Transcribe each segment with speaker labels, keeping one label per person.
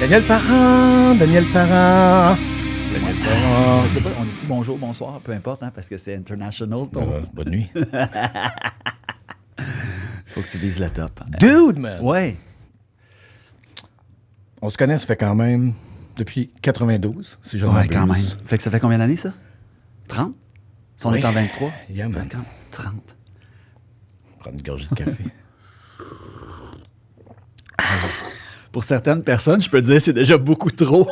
Speaker 1: Daniel Parent, Daniel Parent. Daniel Parent.
Speaker 2: Je sais pas, on dit-tu bonjour, bonsoir, peu importe, hein, parce que c'est international.
Speaker 1: Bonne nuit.
Speaker 2: Faut que tu vises le top.
Speaker 1: Dude, man!
Speaker 2: Ouais.
Speaker 1: On se connaît, ça fait quand même depuis 92, si je ne
Speaker 2: Ouais,
Speaker 1: m'abuse.
Speaker 2: quand même. Fait que ça fait combien d'années, ça? 30? Si on
Speaker 1: Oui.
Speaker 2: est en 23?
Speaker 1: Yeah, man.
Speaker 2: 30.
Speaker 1: Prendre une gorgée de café.
Speaker 2: Pour certaines personnes, je peux dire c'est déjà beaucoup trop.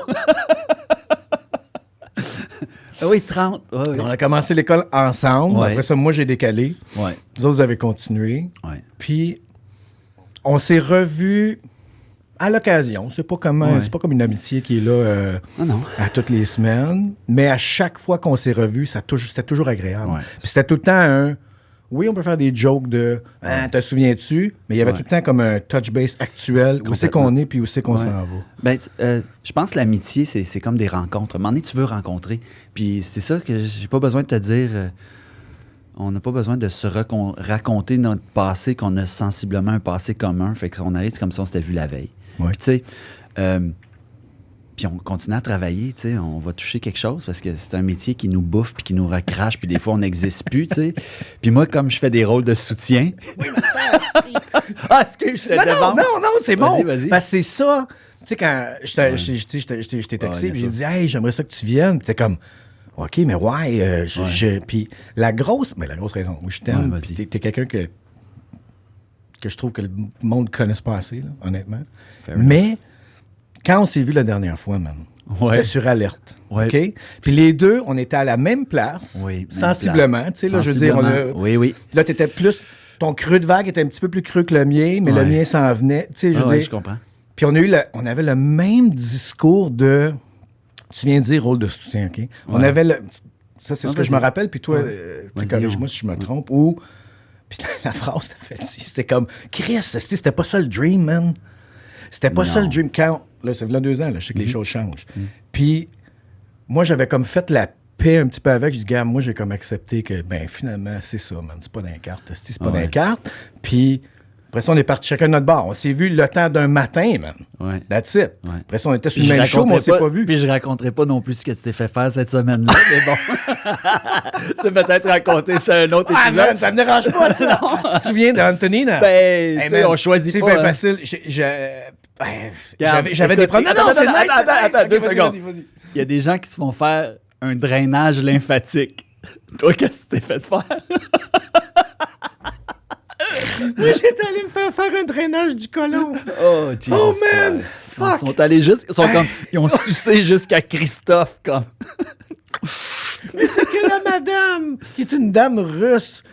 Speaker 2: Ah oui, 30. Ouais, oui.
Speaker 1: On a commencé l'école ensemble.
Speaker 2: Ouais.
Speaker 1: Après ça, moi, j'ai décalé.
Speaker 2: Ouais.
Speaker 1: Vous autres, vous avez continué.
Speaker 2: Ouais.
Speaker 1: Puis, on s'est revus à l'occasion. C'est pas comme,
Speaker 2: Ouais.
Speaker 1: c'est pas comme une amitié qui est là
Speaker 2: Ah non.
Speaker 1: à toutes les semaines. Mais à chaque fois qu'on s'est revus, c'était toujours agréable.
Speaker 2: Ouais.
Speaker 1: Puis c'était tout le temps un... Oui, on peut faire des jokes de « Ah, te souviens-tu? » Mais il y avait
Speaker 2: Ouais.
Speaker 1: tout le temps comme un touch base actuel. Où c'est qu'on est, puis où c'est qu'on
Speaker 2: Ouais.
Speaker 1: s'en va.
Speaker 2: Ben, je pense que l'amitié, c'est comme des rencontres. À un moment donné, tu veux rencontrer. Puis c'est ça que j'ai pas besoin de te dire. On n'a pas besoin de se raconter notre passé, qu'on a sensiblement un passé commun. Fait qu'on arrive, c'est comme si on s'était vu la veille.
Speaker 1: Ouais.
Speaker 2: Puis tu sais, puis on continue à travailler, tu sais, on va toucher quelque chose parce que c'est un métier qui nous bouffe puis qui nous recrache, puis des fois, on n'existe plus, tu sais. Puis moi, comme je fais des rôles de soutien... Ah, excuse, je te devance.
Speaker 1: Non, c'est bon.
Speaker 2: Vas-y.
Speaker 1: Parce que c'est ça. Tu sais, quand je t'ai texté,
Speaker 2: Ouais,
Speaker 1: puis
Speaker 2: bien
Speaker 1: j'ai
Speaker 2: sûr.
Speaker 1: dit « Hey, j'aimerais ça que tu viennes. » Puis t'es comme « OK, mais ouais. Puis la grosse raison où je t'aime,
Speaker 2: Ouais,
Speaker 1: puis
Speaker 2: vas-y.
Speaker 1: t'es quelqu'un que je trouve que le monde ne connaisse pas assez, là, honnêtement.
Speaker 2: Fair
Speaker 1: Mais quand on s'est vu la dernière fois, man,
Speaker 2: Ouais.
Speaker 1: c'était sur alerte.
Speaker 2: Ouais.
Speaker 1: OK? Puis les deux, on était à la même place,
Speaker 2: Oui, même
Speaker 1: sensiblement.
Speaker 2: place.
Speaker 1: Tu sais, là, je veux dire,
Speaker 2: Oui.
Speaker 1: là, t'étais plus... Ton creux de vague était un petit peu plus creux que le mien, mais
Speaker 2: Ouais.
Speaker 1: le mien s'en venait. Tu sais, je veux
Speaker 2: Ouais,
Speaker 1: dire...
Speaker 2: je comprends.
Speaker 1: Puis on avait le même discours de... Tu viens de dire rôle de soutien, OK? On avait le... Ça, c'est
Speaker 2: Ah,
Speaker 1: ce que je
Speaker 2: vas-y.
Speaker 1: me rappelle. Puis toi,
Speaker 2: Ouais.
Speaker 1: tu sais,
Speaker 2: Vas-y,
Speaker 1: corrige-moi si je me trompe. Ou... Puis la phrase, t'as fait, c'était comme... Chris, c'était pas ça le dream, man. C'était pas ça
Speaker 2: Non.
Speaker 1: le dream. Quand... Là, ça fait 2 ans, là, je sais que les choses changent. Puis moi, j'avais comme fait la paix un petit peu avec. Je dis, gars, moi, j'ai comme accepté que, ben finalement, c'est ça, man. C'est pas dans les cartes. C'est pas dans les cartes. Puis après ça, on est parti chacun de notre bar. On s'est vu le temps d'un matin, man.
Speaker 2: Ouais.
Speaker 1: That's it.
Speaker 2: Ouais.
Speaker 1: Après ça, on était sur
Speaker 2: Puis
Speaker 1: le
Speaker 2: je
Speaker 1: même show, mais on s'est
Speaker 2: raconterai
Speaker 1: pas vu.
Speaker 2: Puis je raconterai pas non plus ce que tu t'es fait faire cette semaine-là, mais bon. C'est peut-être raconter ça un autre
Speaker 1: Ah,
Speaker 2: épisode.
Speaker 1: man, ça me dérange pas, ça. Tu te souviens d'Anthony, là?
Speaker 2: Ben, tu sais, on choisit
Speaker 1: c'est
Speaker 2: pas,
Speaker 1: bien
Speaker 2: hein.
Speaker 1: facile.
Speaker 2: Regarde,
Speaker 1: J'avais des
Speaker 2: écoute,
Speaker 1: problèmes. Non, c'est nice.
Speaker 2: Attends,
Speaker 1: Ok,
Speaker 2: 2
Speaker 1: vas-y,
Speaker 2: secondes.
Speaker 1: vas-y.
Speaker 2: Il y a des gens qui se font faire un drainage lymphatique. Toi, qu'est-ce que tu t'es fait faire?
Speaker 1: Moi, j'étais allé me faire un drainage du côlon.
Speaker 2: Oh, Jesus
Speaker 1: Oh, man!
Speaker 2: Christ.
Speaker 1: Fuck!
Speaker 2: Ils sont allés ils ont sucé jusqu'à Christophe, comme.
Speaker 1: Mais c'est que la madame, qui est une dame russe.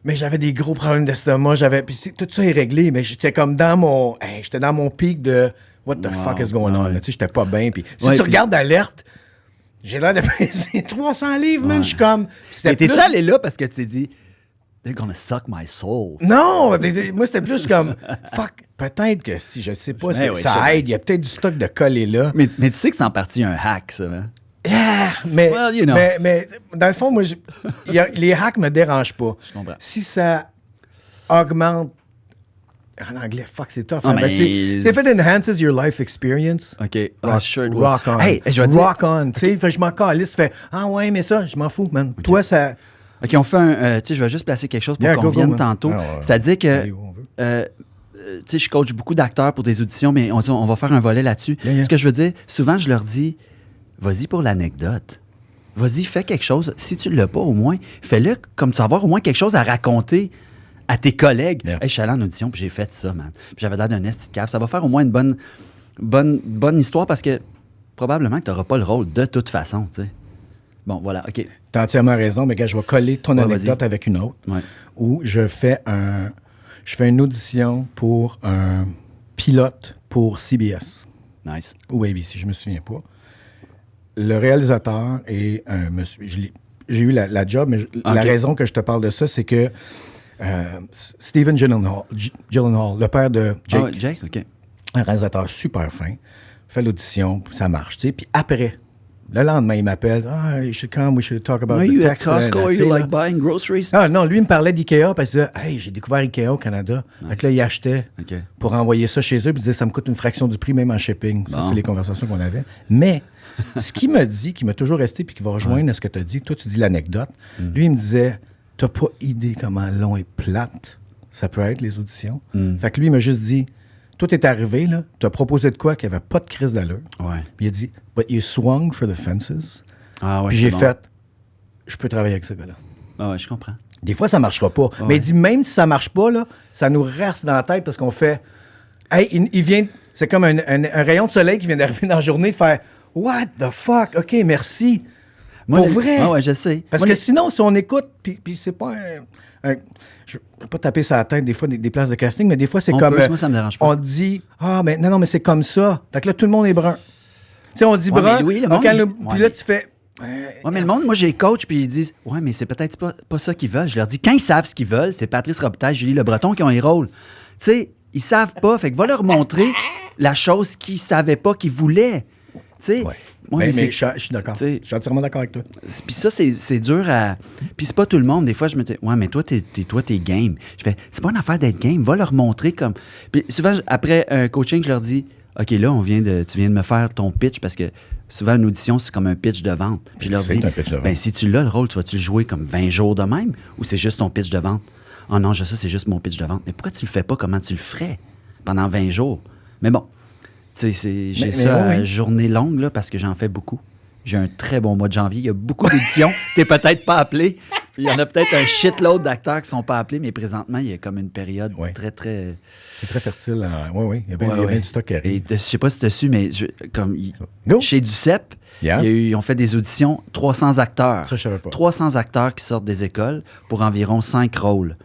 Speaker 1: Mais j'avais des gros problèmes d'estomac. Puis tout ça est réglé, mais j'étais comme dans mon... j'étais dans mon pic de « What the fuck is going on?
Speaker 2: ouais.
Speaker 1: Tu sais, j'étais pas bien. Puis si
Speaker 2: Ouais,
Speaker 1: tu
Speaker 2: puis-
Speaker 1: regardes d'alerte, j'ai l'air de peser 300 livres, man.
Speaker 2: Ouais.
Speaker 1: Je suis comme...
Speaker 2: Mais
Speaker 1: C'était
Speaker 2: t'es-tu
Speaker 1: plus...
Speaker 2: allé là parce que tu t'es dit, they're gonna suck my soul?
Speaker 1: Non! Moi, c'était plus comme... Fuck, peut-être que si, je sais pas,
Speaker 2: Ouais,
Speaker 1: ça
Speaker 2: ouais, je sais
Speaker 1: aide. Il y a peut-être du stock de coller là.
Speaker 2: Mais tu sais que c'est en partie un hack, ça, hein?
Speaker 1: Yeah, mais,
Speaker 2: Well, you know.
Speaker 1: mais dans le fond, moi, les hacks me dérangent pas.
Speaker 2: Je comprends.
Speaker 1: Si ça augmente... En anglais, fuck, c'est tough.
Speaker 2: Ah,
Speaker 1: hein.
Speaker 2: mais-
Speaker 1: Ben, c'est if it enhances your life experience,
Speaker 2: OK.
Speaker 1: rock on.
Speaker 2: Hey, je vais te dire...
Speaker 1: rock on. Tu sais, fait que je m'en calisse, fais « Ah ouais, mais ça, je m'en fous, man. » Toi, ça...
Speaker 2: OK, on fait un... tu sais, je vais juste placer quelque chose pour
Speaker 1: Yeah,
Speaker 2: qu'on
Speaker 1: go,
Speaker 2: vienne
Speaker 1: man.
Speaker 2: tantôt.
Speaker 1: Ah, ouais.
Speaker 2: C'est-à-dire que...
Speaker 1: Allez, où on veut.
Speaker 2: tu sais, je coach beaucoup d'acteurs pour des auditions, mais on va faire un volet là-dessus.
Speaker 1: Yeah.
Speaker 2: Ce que je veux dire, souvent, je leur dis, vas-y pour l'anecdote. Vas-y, fais quelque chose. Si tu ne l'as pas, au moins, fais-le comme tu vas avoir au moins quelque chose à raconter à tes collègues.
Speaker 1: Yeah.
Speaker 2: Hey, je suis allé en audition, puis j'ai fait ça, man. Puis j'avais l'air d'un esti de cave. Ça va faire au moins une bonne histoire parce que probablement que tu n'auras pas le rôle de toute façon, tu sais. Bon, voilà, OK.
Speaker 1: T'as entièrement raison, mais gars, je vais coller ton
Speaker 2: Ouais,
Speaker 1: anecdote
Speaker 2: vas-y.
Speaker 1: avec une autre.
Speaker 2: Ouais.
Speaker 1: Où je fais une audition pour un pilote pour CBS.
Speaker 2: Nice.
Speaker 1: Ou ABC, je me souviens pas. Le réalisateur est un monsieur. J'ai eu la job, mais la raison que je te parle de ça, c'est que Stephen Gyllenhaal, le père de Jake,
Speaker 2: Ah, Jake, OK.
Speaker 1: un réalisateur super fin, fait l'audition, ça marche, tu sais. Puis après, Le lendemain, il m'appelle. Ah, you should come, we should talk about
Speaker 2: Are
Speaker 1: the
Speaker 2: you at
Speaker 1: tax plan.
Speaker 2: Costco? Are
Speaker 1: Tu sais,
Speaker 2: you
Speaker 1: là.
Speaker 2: like buying groceries?
Speaker 1: Ah non, lui, il me parlait d'IKEA, parce qu'il disait, hey, j'ai découvert IKEA au Canada. Fait que là, il achetait
Speaker 2: OK.
Speaker 1: pour envoyer ça chez eux, puis il disait, ça me coûte une fraction du prix, même en shipping. Ça,
Speaker 2: Bon.
Speaker 1: c'est les conversations qu'on avait. Mais, ce qu'il m'a dit, qui m'a toujours resté, puis qui va rejoindre à ce que tu as dit, toi, tu dis l'anecdote. Lui, il me disait, t'as pas idée comment long et plate ça peut être, les auditions. Fait que lui, il m'a juste dit, tout est arrivé, là, t'as proposé de quoi qu'il n'y avait pas de crise d'allure.
Speaker 2: Ouais.
Speaker 1: Puis il a dit, but you swung for the fences.
Speaker 2: Ah ouais,
Speaker 1: Puis
Speaker 2: c'est
Speaker 1: j'ai
Speaker 2: bon.
Speaker 1: fait, je peux travailler avec ce gars-là.
Speaker 2: Ah ouais, je comprends.
Speaker 1: Des fois, ça ne marchera pas. Mais il dit, même si ça ne marche pas, là, ça nous reste dans la tête parce qu'on fait, hey, il vient, c'est comme un rayon de soleil qui vient d'arriver dans la journée, faire, what the fuck, OK, merci.
Speaker 2: Moi,
Speaker 1: Pour vrai.
Speaker 2: Ah ouais, je sais.
Speaker 1: Parce
Speaker 2: Moi,
Speaker 1: que sinon, si on écoute, puis c'est pas je ne vais pas taper sur la tête des fois des places de casting, mais des fois, c'est
Speaker 2: On
Speaker 1: comme.
Speaker 2: peut, moi, ça me dérange pas.
Speaker 1: On dit, ah, mais non, mais c'est comme ça. Fait que là, tout le monde est brun. Tu sais, on dit
Speaker 2: Ouais,
Speaker 1: brun.
Speaker 2: mais oui, le
Speaker 1: donc,
Speaker 2: monde,
Speaker 1: puis là, tu fais.
Speaker 2: Ouais, mais le monde, moi, j'ai coach, puis ils disent, ouais, mais c'est peut-être pas ça qu'ils veulent. Je leur dis, quand ils savent ce qu'ils veulent, c'est Patrice Robitaille, Julie Le Breton qui ont les rôles. Tu sais, ils savent pas. Fait que va leur montrer la chose qu'ils savaient pas qu'ils voulaient. Tu sais.
Speaker 1: Ouais.
Speaker 2: Ouais,
Speaker 1: mais je suis d'accord.
Speaker 2: tu sais,
Speaker 1: Je suis entièrement d'accord avec toi.
Speaker 2: Puis ça, c'est dur à. Puis c'est pas tout le monde. Des fois, je me dis, ouais, mais toi, t'es game. Je fais, c'est pas une affaire d'être game. Va leur montrer comme. Puis souvent, après un coaching, je leur dis, OK, là, tu viens de me faire ton pitch parce que souvent, une audition, c'est comme un pitch de vente. Puis je leur
Speaker 1: C'est
Speaker 2: dis,
Speaker 1: un pitch de vente.
Speaker 2: ben si tu l'as, le rôle, tu vas-tu le jouer comme 20 jours de même ou c'est juste ton pitch de vente? Oh non, ça, c'est juste mon pitch de vente. Mais pourquoi tu le fais pas? Comment tu le ferais pendant 20 jours? Mais bon, tu sais, j'ai ça
Speaker 1: oui,
Speaker 2: à
Speaker 1: oui.
Speaker 2: journée longue là, parce que j'en fais beaucoup. J'ai un très bon mois de janvier. Il y a beaucoup d'éditions. T'es peut-être pas appelé. Il y en a peut-être un shitload d'acteurs qui sont pas appelés, mais présentement, il y a comme une période
Speaker 1: Ouais.
Speaker 2: très, très...
Speaker 1: C'est très fertile. Oui. Il y a bien
Speaker 2: Ouais.
Speaker 1: du stock qui
Speaker 2: Et
Speaker 1: arrive.
Speaker 2: je sais pas si tu as su, mais
Speaker 1: Go.
Speaker 2: chez Duceppe,
Speaker 1: Yeah.
Speaker 2: ils ont fait des auditions, 300 acteurs.
Speaker 1: Ça, je savais pas.
Speaker 2: 300 acteurs qui sortent des écoles pour environ 5 rôles.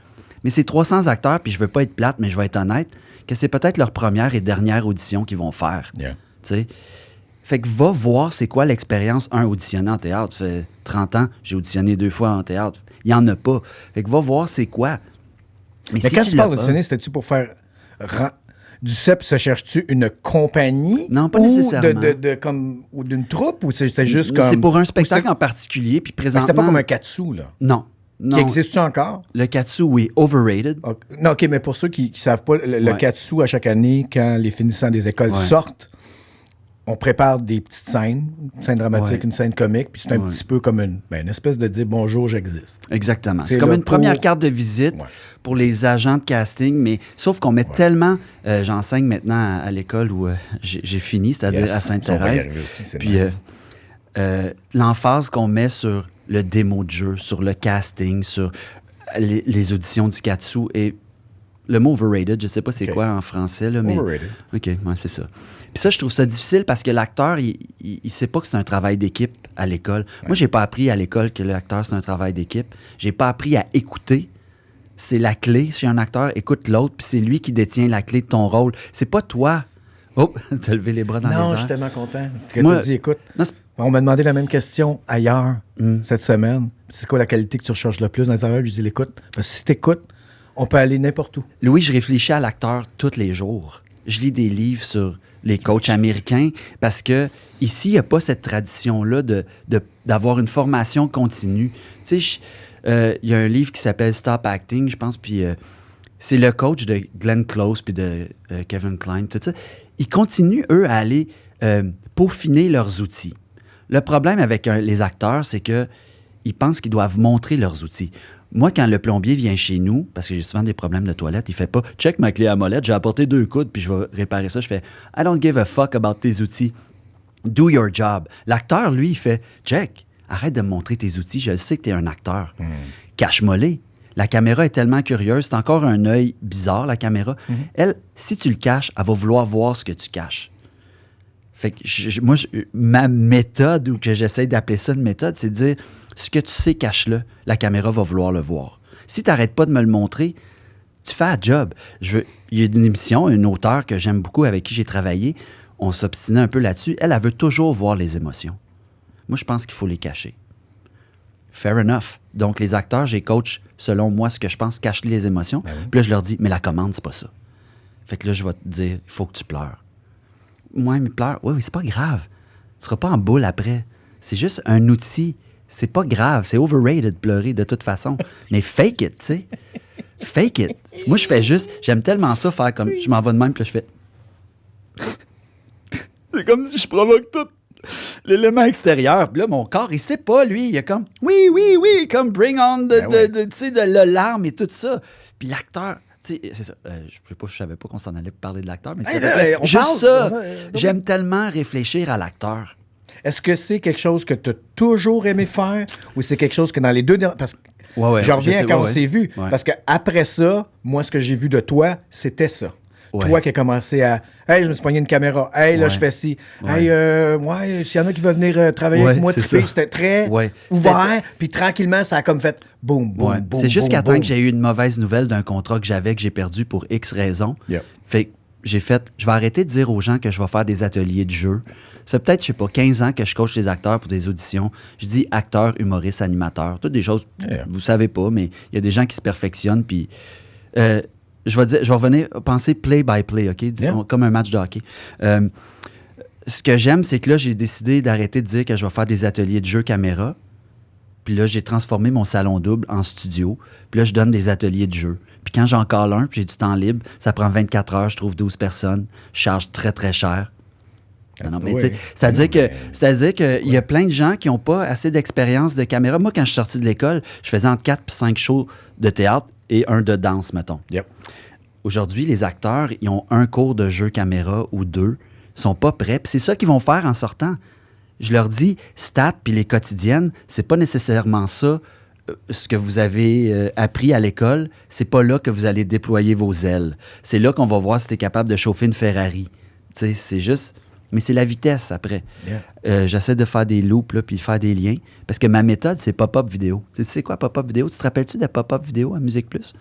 Speaker 2: Mais ces 300 acteurs, puis je veux pas être plate, mais je vais être honnête, que c'est peut-être leur première et dernière audition qu'ils vont faire.
Speaker 1: Yeah.
Speaker 2: Tu sais? Fait que va voir c'est quoi l'expérience, auditionner en théâtre. Ça fait 30 ans, j'ai auditionné 2 fois en théâtre. Il n'y en a pas. Fait que va voir c'est quoi.
Speaker 1: Mais
Speaker 2: si
Speaker 1: quand tu
Speaker 2: l'as
Speaker 1: parles
Speaker 2: pas-
Speaker 1: d'auditionner, c'était-tu pour faire. Du CEP, ça cherches-tu une compagnie?
Speaker 2: Non, pas
Speaker 1: ou
Speaker 2: nécessairement.
Speaker 1: ou d'une troupe? Ou c'était juste
Speaker 2: C'est
Speaker 1: comme.
Speaker 2: pour un
Speaker 1: ou
Speaker 2: spectacle
Speaker 1: c'était-
Speaker 2: en particulier, puis présentement...
Speaker 1: C'était pas comme un katsu, là.
Speaker 2: Non. Non.
Speaker 1: Qui existe-tu encore?
Speaker 2: Le katsu, oui. Overrated.
Speaker 1: Ok. Non, OK, mais pour ceux qui ne savent pas, le
Speaker 2: Ouais.
Speaker 1: katsu, à chaque année, quand les finissants des écoles
Speaker 2: Ouais.
Speaker 1: sortent, on prépare des petites scènes, une scène dramatique,
Speaker 2: Ouais.
Speaker 1: une scène comique, puis c'est un
Speaker 2: Ouais.
Speaker 1: petit peu comme une espèce de dire bonjour, j'existe.
Speaker 2: Exactement.
Speaker 1: C'est
Speaker 2: C'est comme
Speaker 1: là
Speaker 2: une première
Speaker 1: pour-
Speaker 2: carte de visite
Speaker 1: Ouais.
Speaker 2: pour les agents de casting, mais sauf qu'on met tellement... j'enseigne maintenant à l'école où j'ai fini, c'est-à-dire
Speaker 1: Yes.
Speaker 2: à
Speaker 1: Ça, on va y
Speaker 2: Sainte-Thérèse.
Speaker 1: arriver aussi, c'est
Speaker 2: Puis
Speaker 1: nice.
Speaker 2: l'emphase qu'on met sur le démo de jeu, sur le casting, sur les auditions du katsu et le mot overrated, je sais pas c'est
Speaker 1: OK.
Speaker 2: quoi en français, là, mais...
Speaker 1: Overrated.
Speaker 2: OK, ouais, c'est ça. Puis ça, je trouve ça difficile parce que l'acteur, il sait pas que c'est un travail d'équipe à l'école. Moi, j'ai pas appris à l'école que l'acteur, c'est un travail d'équipe. J'ai pas appris à écouter. C'est la clé chez un acteur. Écoute l'autre, puis c'est lui qui détient la clé de ton rôle. C'est pas toi. Oh, t'as levé les bras dans les
Speaker 1: Non,
Speaker 2: airs.
Speaker 1: je suis tellement content que
Speaker 2: Moi-
Speaker 1: tu as dit, écoute,
Speaker 2: Non, c'est-
Speaker 1: on m'a demandé la même question ailleurs cette semaine. C'est quoi la qualité que tu recherches le plus dans les travail? Je dis, écoute, parce que si tu écoutes, on peut aller n'importe où.
Speaker 2: Louis, je réfléchis à l'acteur tous les jours. Je lis des livres sur les coachs américains parce que ici, il n'y a pas cette tradition-là d'avoir une formation continue. Tu sais, il y a un livre qui s'appelle Stop Acting, je pense, puis c'est le coach de Glenn Close puis de Kevin Kline, tout ça. Ils continuent, eux, à aller peaufiner leurs outils. Le problème avec les acteurs, c'est que ils pensent qu'ils doivent montrer leurs outils. Moi, quand le plombier vient chez nous, parce que j'ai souvent des problèmes de toilette, il fait pas « check ma clé à molette, j'ai apporté 2 coudes, puis je vais réparer ça ». Je fais « I don't give a fuck about tes outils. Do your job ». L'acteur, lui, il fait « check, arrête de me montrer tes outils, je sais que tu es un acteur. Cache-moi-les. La caméra est tellement curieuse, c'est encore un œil bizarre, la caméra. Elle, si tu le caches, elle va vouloir voir ce que tu caches. Fait que ma méthode, ou que j'essaie d'appeler ça une méthode, c'est de dire ce que tu sais, cache-le. La caméra va vouloir le voir. Si tu n'arrêtes pas de me le montrer, tu fais un job. Il y a une émission, une auteure que j'aime beaucoup, avec qui j'ai travaillé, on s'obstinait un peu là-dessus. Elle veut toujours voir les émotions. Moi, je pense qu'il faut les cacher. Fair enough. Donc, les acteurs, j'ai coach, selon moi, ce que je pense, cache les émotions. Puis là, je leur dis, mais la commande, c'est pas ça. Fait que là, je vais te dire, il faut que tu pleures. Moi, mais pleure. Oui, c'est pas grave. Tu seras pas en boule après. C'est juste un outil. C'est pas grave. C'est overrated de pleurer de toute façon. Mais fake it, tu sais. Fake it. Moi, je fais juste... J'aime tellement ça, faire comme... Je m'en vais de même, puis là, je fais... C'est comme si je provoque tout l'élément extérieur. Puis là, mon corps, il sait pas, lui. Il est comme... Oui, comme bring on tu sais, de l'alarme et tout ça. Puis l'acteur... Tu sais, c'est ça. Je savais pas qu'on s'en allait parler de l'acteur, mais c'est juste ça. J'aime tellement réfléchir à l'acteur.
Speaker 1: Est-ce que c'est quelque chose que tu as toujours aimé faire ou c'est quelque chose que dans les deux derniers... Parce que je reviens à quand on s'est vu. Ouais. Parce qu'après ça, moi, ce que j'ai vu de toi, c'était ça. Ouais. Toi qui as commencé à... Hey, je me suis pogné une caméra. Hey, là, je fais ci. Ouais. Hey, s'il y en a qui veulent venir travailler avec moi, c'était très ouvert. Puis tranquillement, ça a comme fait boum, boum.
Speaker 2: C'est juste qu'à temps que j'ai eu une mauvaise nouvelle d'un contrat que j'ai perdu pour X raisons. Yep. Fait que j'ai fait... Je vais arrêter de dire aux gens que je vais faire des ateliers de jeu. Ça fait peut-être, je sais pas, 15 ans que je coach les acteurs pour des auditions. Je dis acteur, humoriste, animateur. Toutes des choses, vous savez pas, mais il y a des gens qui se perfectionnent. Puis, je vais revenir, penser play by play, OK? Comme un match de hockey. Ce que j'aime, c'est que là, j'ai décidé d'arrêter de dire que je vais faire des ateliers de jeu caméra. Puis là, j'ai transformé mon salon double en studio. Puis là, je donne des ateliers de jeu. Puis quand j'en cale un, puis j'ai du temps libre, ça prend 24 heures, je trouve 12 personnes. Je charge très, très cher. Non, mais c'est-à-dire qu'il y a plein de gens qui n'ont pas assez d'expérience de caméra. Moi, quand je suis sorti de l'école, je faisais entre 4 et 5 shows de théâtre et un de danse, mettons.
Speaker 1: Yep.
Speaker 2: Aujourd'hui, les acteurs, ils ont un cours de jeu caméra ou deux. Ils sont pas prêts. Puis c'est ça qu'ils vont faire en sortant. Je leur dis, stats puis les quotidiennes, c'est pas nécessairement ça. Ce que vous avez appris à l'école, c'est pas là que vous allez déployer vos ailes. C'est là qu'on va voir si tu es capable de chauffer une Ferrari. Tu sais, c'est juste... Mais c'est la vitesse après. Yeah. J'essaie de faire des loops puis de faire des liens. Parce que ma méthode, c'est pop-up vidéo. Tu sais quoi, pop-up vidéo? Tu te rappelles-tu de pop-up vidéo à Musique Plus?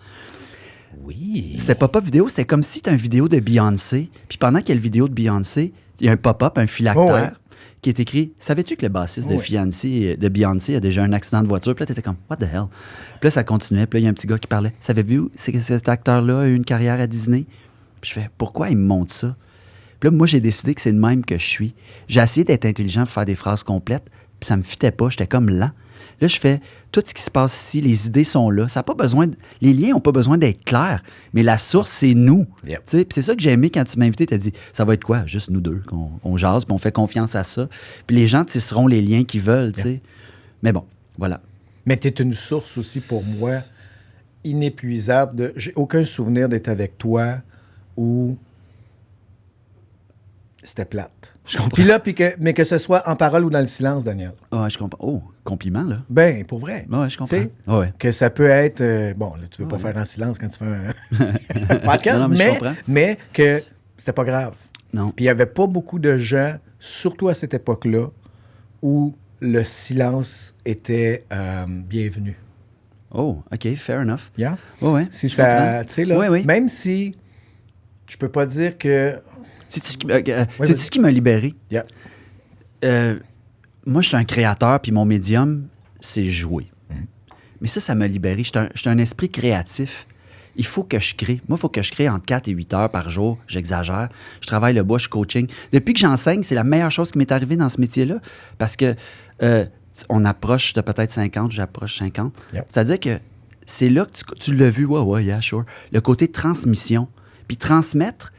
Speaker 1: Oui.
Speaker 2: C'est pop-up vidéo, c'est comme si tu as une vidéo de Beyoncé. Puis pendant qu'il y a une vidéo de Beyoncé, il y a un pop-up, un phylactère qui est écrit « Savais-tu que le bassiste de Beyoncé a déjà un accident de voiture? » Puis là, tu étais comme « What the hell? » Puis là, ça continuait. Puis là, il y a un petit gars qui parlait « Savez-vous que cet acteur-là a eu une carrière à Disney? » Puis je fais « Pourquoi il me montre ça? » Puis là, moi, j'ai décidé que c'est le même que je suis. J'ai essayé d'être intelligent pour faire des phrases complètes, puis ça me fitait pas, j'étais comme lent. Là, je fais tout ce qui se passe ici, les idées sont là. Ça a pas besoin les liens n'ont pas besoin d'être clairs, mais la source, c'est nous. Yep. Puis c'est ça que j'ai aimé quand tu m'as invité, tu as dit, ça va être quoi? Juste nous deux, qu'on jase, puis on fait confiance à ça. Puis les gens tisseront les liens qu'ils veulent, tu sais. Mais bon, voilà.
Speaker 1: Mais tu es une source aussi pour moi inépuisable. J'ai aucun souvenir d'être avec toi où... C'était plate.
Speaker 2: Je comprends.
Speaker 1: Puis là, mais que ce soit en parole ou dans le silence, Daniel.
Speaker 2: Ah, je comprends. Oh, compliment, là.
Speaker 1: Ben, pour vrai.
Speaker 2: Oui, je comprends. Ouais.
Speaker 1: Que ça peut être... bon, là, tu veux pas faire en silence quand tu fais un podcast,
Speaker 2: non,
Speaker 1: mais que c'était pas grave.
Speaker 2: Non.
Speaker 1: Puis il y avait pas beaucoup de gens, surtout à cette époque-là, où le silence était bienvenu.
Speaker 2: Oh, OK, fair enough.
Speaker 1: Yeah?
Speaker 2: Ouais.
Speaker 1: Si ça... Tu sais, là,
Speaker 2: oui.
Speaker 1: même si je peux pas dire que...
Speaker 2: C'est-tu ce qui m'a libéré?
Speaker 1: Yeah.
Speaker 2: Moi, je suis un créateur, puis mon médium, c'est jouer. Mais ça m'a libéré. Je suis un esprit créatif. Il faut que je crée. Moi, il faut que je crée entre 4 et 8 heures par jour. J'exagère. Je travaille le bois, je suis coaching. Depuis que j'enseigne, c'est la meilleure chose qui m'est arrivée dans ce métier-là. Parce que on approche de peut-être 50, j'approche 50. Yep. C'est-à-dire que c'est là que tu l'as vu. Ouais, yeah, sure. Le côté transmission. Puis transmettre,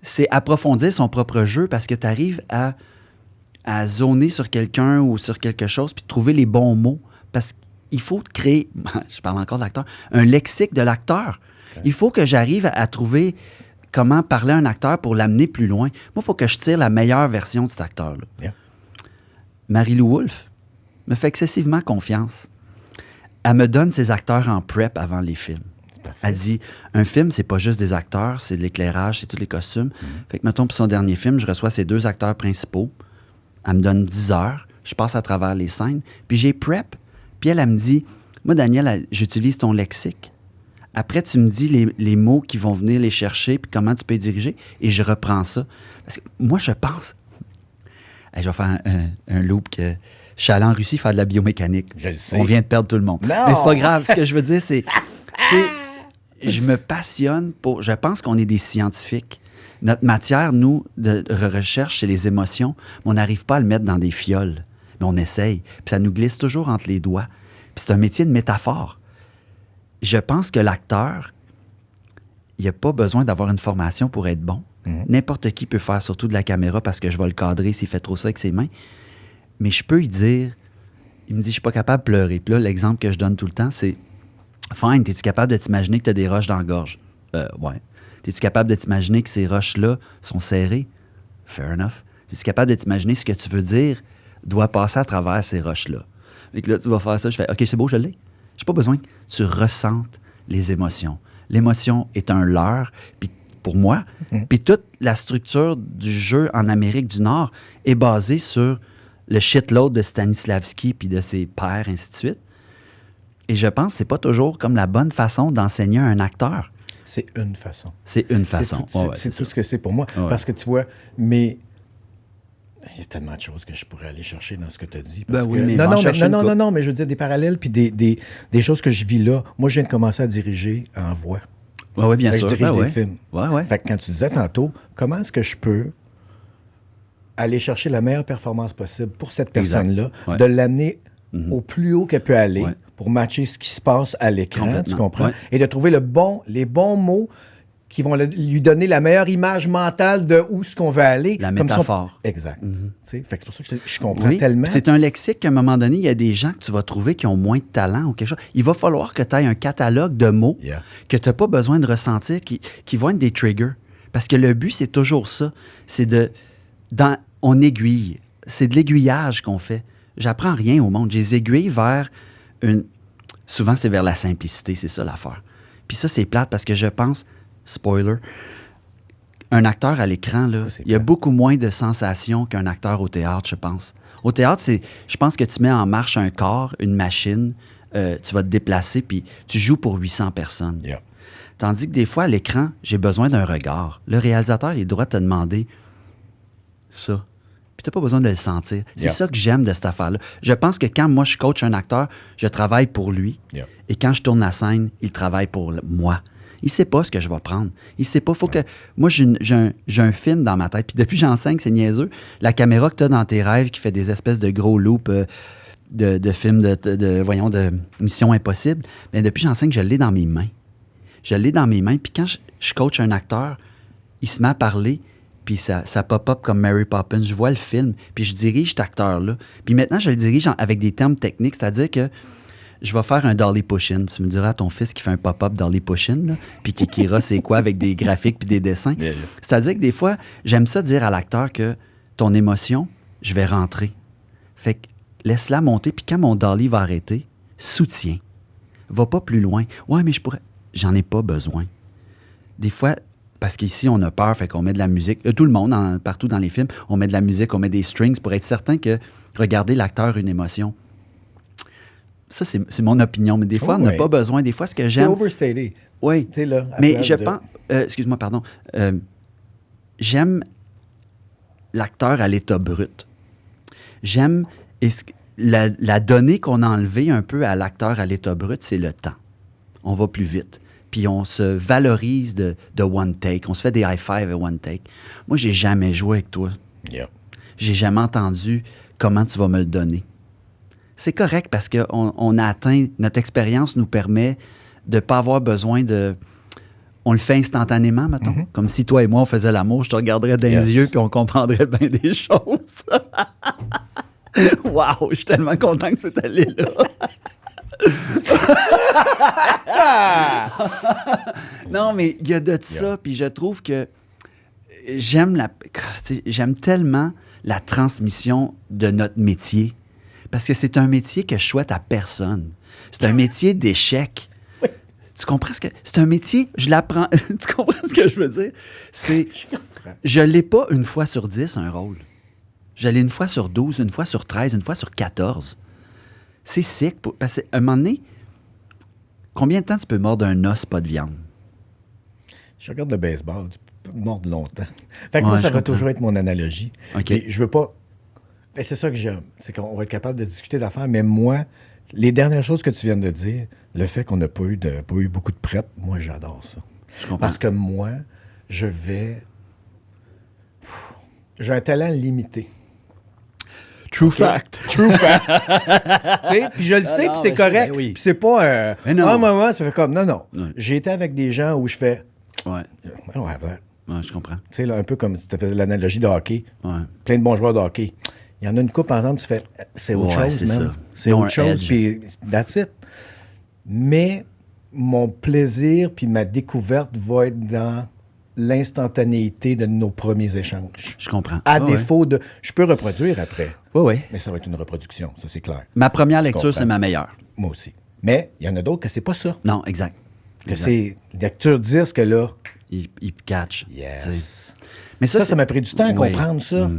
Speaker 2: c'est approfondir son propre jeu parce que tu arrives à zoner sur quelqu'un ou sur quelque chose puis trouver les bons mots. Parce qu'il faut créer, je parle encore de l'acteur, un lexique de l'acteur. Okay. Il faut que j'arrive à trouver comment parler à un acteur pour l'amener plus loin. Moi, il faut que je tire la meilleure version de cet acteur-là.
Speaker 1: Yeah.
Speaker 2: Marie-Lou Wolfe me fait excessivement confiance. Elle me donne ses acteurs en prep avant les films. Elle dit, un film, c'est pas juste des acteurs, c'est de l'éclairage, c'est tous les costumes. Fait que, mettons, pour son dernier film, je reçois ces 2 acteurs principaux. Elle me donne 10 heures. Je passe à travers les scènes. Puis j'ai prep. Puis elle me dit, moi, Daniel, j'utilise ton lexique. Après, tu me dis les mots qui vont venir les chercher, puis comment tu peux les diriger. Et je reprends ça. Parce que moi, je pense... je vais faire un loop que... Je suis allé en Russie faire de la biomécanique.
Speaker 1: Je le sais.
Speaker 2: On vient de perdre tout le monde.
Speaker 1: Non!
Speaker 2: Mais c'est pas grave. Ce que je veux dire, c'est... Je me passionne pour... Je pense qu'on est des scientifiques. Notre matière, nous, de recherche, c'est les émotions. Mais on n'arrive pas à le mettre dans des fioles. mais on essaye. Puis ça nous glisse toujours entre les doigts. Puis c'est un métier de métaphore. Je pense que l'acteur, il n'a pas besoin d'avoir une formation pour être bon. N'importe qui peut faire surtout de la caméra parce que je vais le cadrer s'il fait trop ça avec ses mains. Mais je peux lui dire, il me dit, je suis pas capable de pleurer. Puis là, l'exemple que je donne tout le temps, c'est, fine, es-tu capable de t'imaginer que tu as des roches dans la gorge? Ouais. Es-tu capable de t'imaginer que ces roches-là sont serrées? Fair enough. Es-tu capable de t'imaginer ce que tu veux dire doit passer à travers ces roches-là? Et que là, tu vas faire ça, je fais, OK, c'est beau, je l'ai. J'ai pas besoin que tu ressentes les émotions. L'émotion est un leurre, puis pour moi, puis toute la structure du jeu en Amérique du Nord est basée sur le shitload de Stanislavski puis de ses pairs, ainsi de suite. Et je pense que c'est pas toujours comme la bonne façon d'enseigner à un acteur.
Speaker 1: C'est une façon.
Speaker 2: C'est une façon.
Speaker 1: C'est tout ce que c'est pour moi. Ouais. Parce que tu vois, mais il y a tellement de choses que je pourrais aller chercher dans ce que tu as dit. Parce
Speaker 2: oui,
Speaker 1: que...
Speaker 2: mais
Speaker 1: non, mais je veux dire des parallèles puis des choses que je vis là. Moi, je viens de commencer à diriger en voix.
Speaker 2: Oui, bien sûr.
Speaker 1: Je dirige des films.
Speaker 2: Ouais.
Speaker 1: Fait que quand tu disais tantôt, comment est-ce que je peux aller chercher la meilleure performance possible pour cette personne-là, de l'amener au plus haut qu'elle peut aller pour matcher ce qui se passe à l'écran, tu comprends? Et de trouver les bons mots qui vont lui donner la meilleure image mentale de où ce qu'on veut aller.
Speaker 2: La métaphore.
Speaker 1: Exact. Fait que c'est pour ça que je comprends tellement.
Speaker 2: C'est un lexique qu'à un moment donné, il y a des gens que tu vas trouver qui ont moins de talent ou quelque chose. Il va falloir que tu aies un catalogue de mots que tu n'as pas besoin de ressentir, qui vont être des triggers. Parce que le but, c'est toujours ça. C'est on aiguille. C'est de l'aiguillage qu'on fait. J'apprends rien au monde. Je les aiguille vers souvent, c'est vers la simplicité. C'est ça l'affaire. Puis ça, c'est plate parce que je pense... Spoiler, un acteur à l'écran, là, il y a beaucoup moins de sensations qu'un acteur au théâtre, je pense. Au théâtre, je pense que tu mets en marche un corps, une machine, tu vas te déplacer, puis tu joues pour 800 personnes.
Speaker 1: Yeah.
Speaker 2: Tandis que des fois, à l'écran, j'ai besoin d'un regard. Le réalisateur, il a le droit de te demander ça. Puis tu n'as pas besoin de le sentir. C'est ça que j'aime de cette affaire-là. Je pense que quand moi, je coach un acteur, je travaille pour lui. Et quand je tourne la scène, il travaille pour moi. Il ne sait pas ce que je vais prendre. Il ne sait pas. Faut que... Moi, j'ai un film dans ma tête. Puis depuis que j'enseigne, c'est niaiseux. La caméra que tu as dans tes rêves qui fait des espèces de gros loops de films de Mission Impossible, bien, depuis que j'enseigne, je l'ai dans mes mains. Je l'ai dans mes mains. Puis quand je coach un acteur, il se met à parler, puis ça pop-up comme Mary Poppins. Je vois le film, puis je dirige cet acteur-là. Puis maintenant, je le dirige avec des termes techniques, c'est-à-dire que je vais faire un Dolly Push-In. Tu me diras à ton fils qui fait un pop-up Dolly Push-In, puis Kikira, c'est quoi, avec des graphiques puis des dessins. C'est-à-dire que des fois, j'aime ça dire à l'acteur que ton émotion, je vais rentrer. Fait que laisse-la monter, puis quand mon Dolly va arrêter, soutiens. Va pas plus loin. Ouais, mais j'en ai pas besoin. Des fois, parce qu'ici, on a peur, fait qu'on met de la musique. Tout le monde, partout dans les films, on met de la musique, on met des strings pour être certain que regarder l'acteur une émotion. Ça, c'est mon opinion. Mais des fois, on n'a pas besoin. Des fois, ce que j'aime...
Speaker 1: C'est overstated.
Speaker 2: Oui.
Speaker 1: Là,
Speaker 2: mais je pense... excuse-moi, pardon. J'aime l'acteur à l'état brut. J'aime... La donnée qu'on a enlevée un peu à l'acteur à l'état brut, c'est le temps. On va plus vite. Puis on se valorise de one take. On se fait des high-five à one take. Moi, j'ai jamais joué avec toi. J'ai jamais entendu comment tu vas me le donner. C'est correct parce qu'on a atteint... Notre expérience nous permet de ne pas avoir besoin de... On le fait instantanément, mettons. Comme si toi et moi, on faisait l'amour, je te regarderais dans les yeux puis on comprendrait bien des choses. Wow! Je suis tellement content que c'est allé là. Non, mais il y a de ça, puis je trouve que j'aime tellement la transmission de notre métier. Parce que c'est un métier que je souhaite à personne. C'est un métier d'échec. Oui. Tu comprends ce que... C'est un métier, je l'apprends... Tu comprends ce que je veux dire? Je l'ai pas une fois sur 10, un rôle. Je l'ai une fois sur 12, une fois sur 13, une fois sur 14. C'est sick. Parce qu'à un moment donné, combien de temps tu peux mordre un os, pas de viande?
Speaker 1: Je regarde le baseball, tu peux mordre longtemps. Fait que moi, ça va toujours être mon analogie.
Speaker 2: Okay.
Speaker 1: Et je veux pas... Et c'est ça que j'aime, c'est qu'on va être capable de discuter d'affaires, mais moi, les dernières choses que tu viens de dire, le fait qu'on n'a pas eu beaucoup de prep, moi, j'adore ça.
Speaker 2: Je comprends.
Speaker 1: Parce que moi, j'ai un talent limité.
Speaker 2: True fact.
Speaker 1: True fact. Tu sais, puis je le sais,
Speaker 2: non,
Speaker 1: puis c'est
Speaker 2: mais
Speaker 1: correct.
Speaker 2: ben oui.
Speaker 1: Puis c'est pas
Speaker 2: Mais non.
Speaker 1: un moment, ça fait comme non.
Speaker 2: Ouais.
Speaker 1: J'ai été avec des gens où je fais
Speaker 2: Ouais.
Speaker 1: I don't have that.
Speaker 2: Ouais, je comprends.
Speaker 1: Tu sais, là, un peu comme tu fait l'analogie de hockey.
Speaker 2: Ouais.
Speaker 1: Plein de bons joueurs de hockey. Il y en a une coupe, par exemple, tu fais c'est autre
Speaker 2: Ouais,
Speaker 1: chose,
Speaker 2: c'est
Speaker 1: man.
Speaker 2: ça.
Speaker 1: C'est
Speaker 2: Ils ont
Speaker 1: autre
Speaker 2: un
Speaker 1: chose,
Speaker 2: edge.
Speaker 1: puis that's it. Mais mon plaisir puis ma découverte va être dans l'instantanéité de nos premiers échanges.
Speaker 2: Je comprends.
Speaker 1: À
Speaker 2: Ouais,
Speaker 1: défaut de... Je peux reproduire après,
Speaker 2: ouais. Ouais.
Speaker 1: mais ça va être une reproduction, ça c'est clair.
Speaker 2: Ma première
Speaker 1: Tu
Speaker 2: lecture,
Speaker 1: comprends.
Speaker 2: c'est ma meilleure.
Speaker 1: Moi aussi. Mais il y en a d'autres que c'est pas ça.
Speaker 2: Non, exact.
Speaker 1: Que c'est lecture 10 que là,
Speaker 2: Il catch. tu sais.
Speaker 1: yes.
Speaker 2: Mais
Speaker 1: Ça m'a pris du temps à
Speaker 2: oui.
Speaker 1: comprendre ça.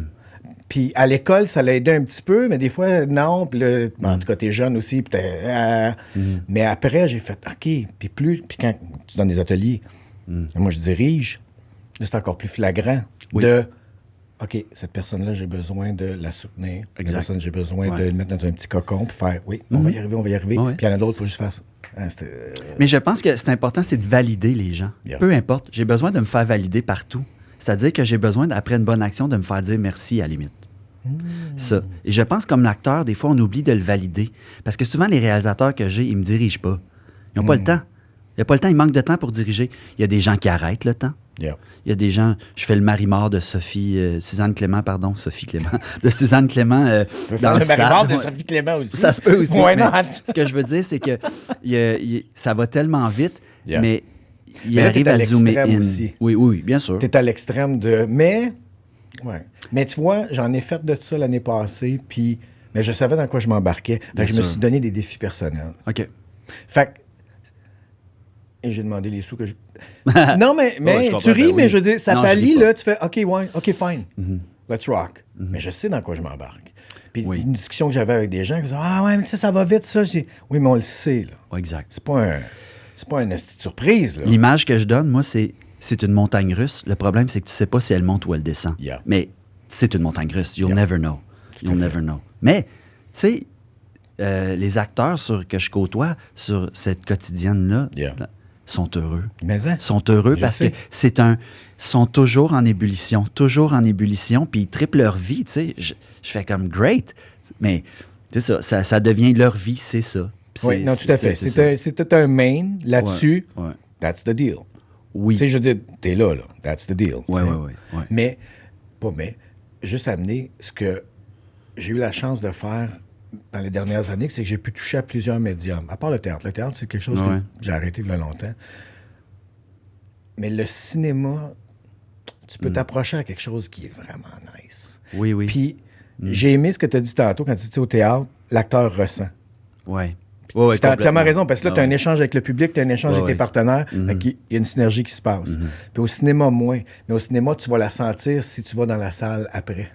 Speaker 1: Puis à l'école, ça l'a aidé un petit peu, mais des fois, non. Puis là, en tout cas, t'es jeune aussi. Puis mais après, j'ai fait, OK. Puis quand tu donnes des ateliers, moi, je dirige, là, c'est encore plus flagrant
Speaker 2: Oui.
Speaker 1: de, OK, cette personne-là, j'ai besoin de la soutenir. Cette
Speaker 2: Exact.
Speaker 1: personne, j'ai besoin
Speaker 2: Ouais.
Speaker 1: de le mettre dans un petit cocon, puis faire, oui, on va y arriver, on va y arriver.
Speaker 2: Ouais.
Speaker 1: Puis il y en a d'autres, il faut juste faire ça.
Speaker 2: Mais je pense que c'est important, c'est de valider les gens.
Speaker 1: Yeah.
Speaker 2: Peu importe. J'ai besoin de me faire valider partout. C'est-à-dire que j'ai besoin, après une bonne action, de me faire dire merci à la limite. Ça. Et je pense comme l'acteur, des fois, on oublie de le valider. Parce que souvent, les réalisateurs que j'ai, ils ne me dirigent pas. Ils n'ont pas le temps. Il n'y a pas le temps, il manque de temps pour diriger. Il y a des gens qui arrêtent le temps.
Speaker 1: Yeah.
Speaker 2: Il y a des gens, je fais le Marie-Mort de Suzanne Clément, de Suzanne Clément
Speaker 1: Tu peux
Speaker 2: dans
Speaker 1: faire
Speaker 2: le
Speaker 1: le Marie-Mort de
Speaker 2: stade.
Speaker 1: Sophie Clément aussi.
Speaker 2: Ça se peut aussi.
Speaker 1: Why
Speaker 2: mais
Speaker 1: not?
Speaker 2: Ce que je veux dire, c'est que ça va tellement vite,
Speaker 1: Yeah.
Speaker 2: mais il
Speaker 1: Mais là,
Speaker 2: arrive
Speaker 1: t'es à
Speaker 2: à zoomer
Speaker 1: l'extrême
Speaker 2: in.
Speaker 1: aussi.
Speaker 2: Oui, bien sûr.
Speaker 1: Tu es à l'extrême de. Mais tu vois, j'en ai fait de ça l'année passée, puis. Mais je savais dans quoi je m'embarquais. Fait
Speaker 2: Bien
Speaker 1: que je me
Speaker 2: sûr.
Speaker 1: suis donné des défis personnels.
Speaker 2: OK.
Speaker 1: Fait que. Et j'ai demandé les sous que je. Non, mais
Speaker 2: je comprends,
Speaker 1: tu ris,
Speaker 2: ben oui.
Speaker 1: mais je veux dire, ça
Speaker 2: Non, je
Speaker 1: pallie,
Speaker 2: ris pas.
Speaker 1: là, tu fais OK, OK, fine. Let's rock. Mais je sais dans quoi je m'embarque. Puis
Speaker 2: Oui.
Speaker 1: une discussion que j'avais avec des gens qui disaient Ah ouais, mais tu sais, ça va vite, ça. Je dis, oui, mais on le sait, là.
Speaker 2: Ouais, exact.
Speaker 1: C'est pas une petite surprise, là.
Speaker 2: L'image que je donne, moi, c'est une montagne russe. Le problème, c'est que tu sais pas si elle monte ou elle descend.
Speaker 1: Yeah.
Speaker 2: Mais c'est une montagne russe. You'll
Speaker 1: Yeah.
Speaker 2: never know. You'll never know. Mais, tu sais, les acteurs que je côtoie sur cette quotidienne-là
Speaker 1: Yeah.
Speaker 2: sont heureux.
Speaker 1: Mais hein?
Speaker 2: Sont heureux
Speaker 1: Je
Speaker 2: parce
Speaker 1: sais.
Speaker 2: que sont toujours en ébullition, puis ils triplent leur vie, tu sais. Je fais comme great, mais c'est ça devient leur vie, c'est ça. Puis
Speaker 1: Oui, non, tout à fait.
Speaker 2: ça.
Speaker 1: C'était un main là-dessus.
Speaker 2: Ouais.
Speaker 1: That's the deal.
Speaker 2: Oui.
Speaker 1: Tu sais, je veux dire, t'es là. That's the deal.
Speaker 2: Ouais,
Speaker 1: tu sais.
Speaker 2: ouais.
Speaker 1: Mais, juste amener ce que j'ai eu la chance de faire dans les dernières années, c'est que j'ai pu toucher à plusieurs médiums. À part le théâtre. Le théâtre, c'est quelque chose
Speaker 2: Ouais.
Speaker 1: que j'ai arrêté il y a longtemps. Mais le cinéma, tu peux t'approcher à quelque chose qui est vraiment nice.
Speaker 2: Oui.
Speaker 1: Puis, j'ai aimé ce que tu as dit tantôt quand tu dis au théâtre, l'acteur ressent.
Speaker 2: Ouais.
Speaker 1: Tu as entièrement raison, parce que là, tu as un échange avec le public, tu as un échange
Speaker 2: Ouais,
Speaker 1: avec tes
Speaker 2: ouais.
Speaker 1: partenaires, fait qu'il y a une synergie qui se passe. Puis au cinéma, moins. Mais au cinéma, tu vas la sentir si tu vas dans la salle après.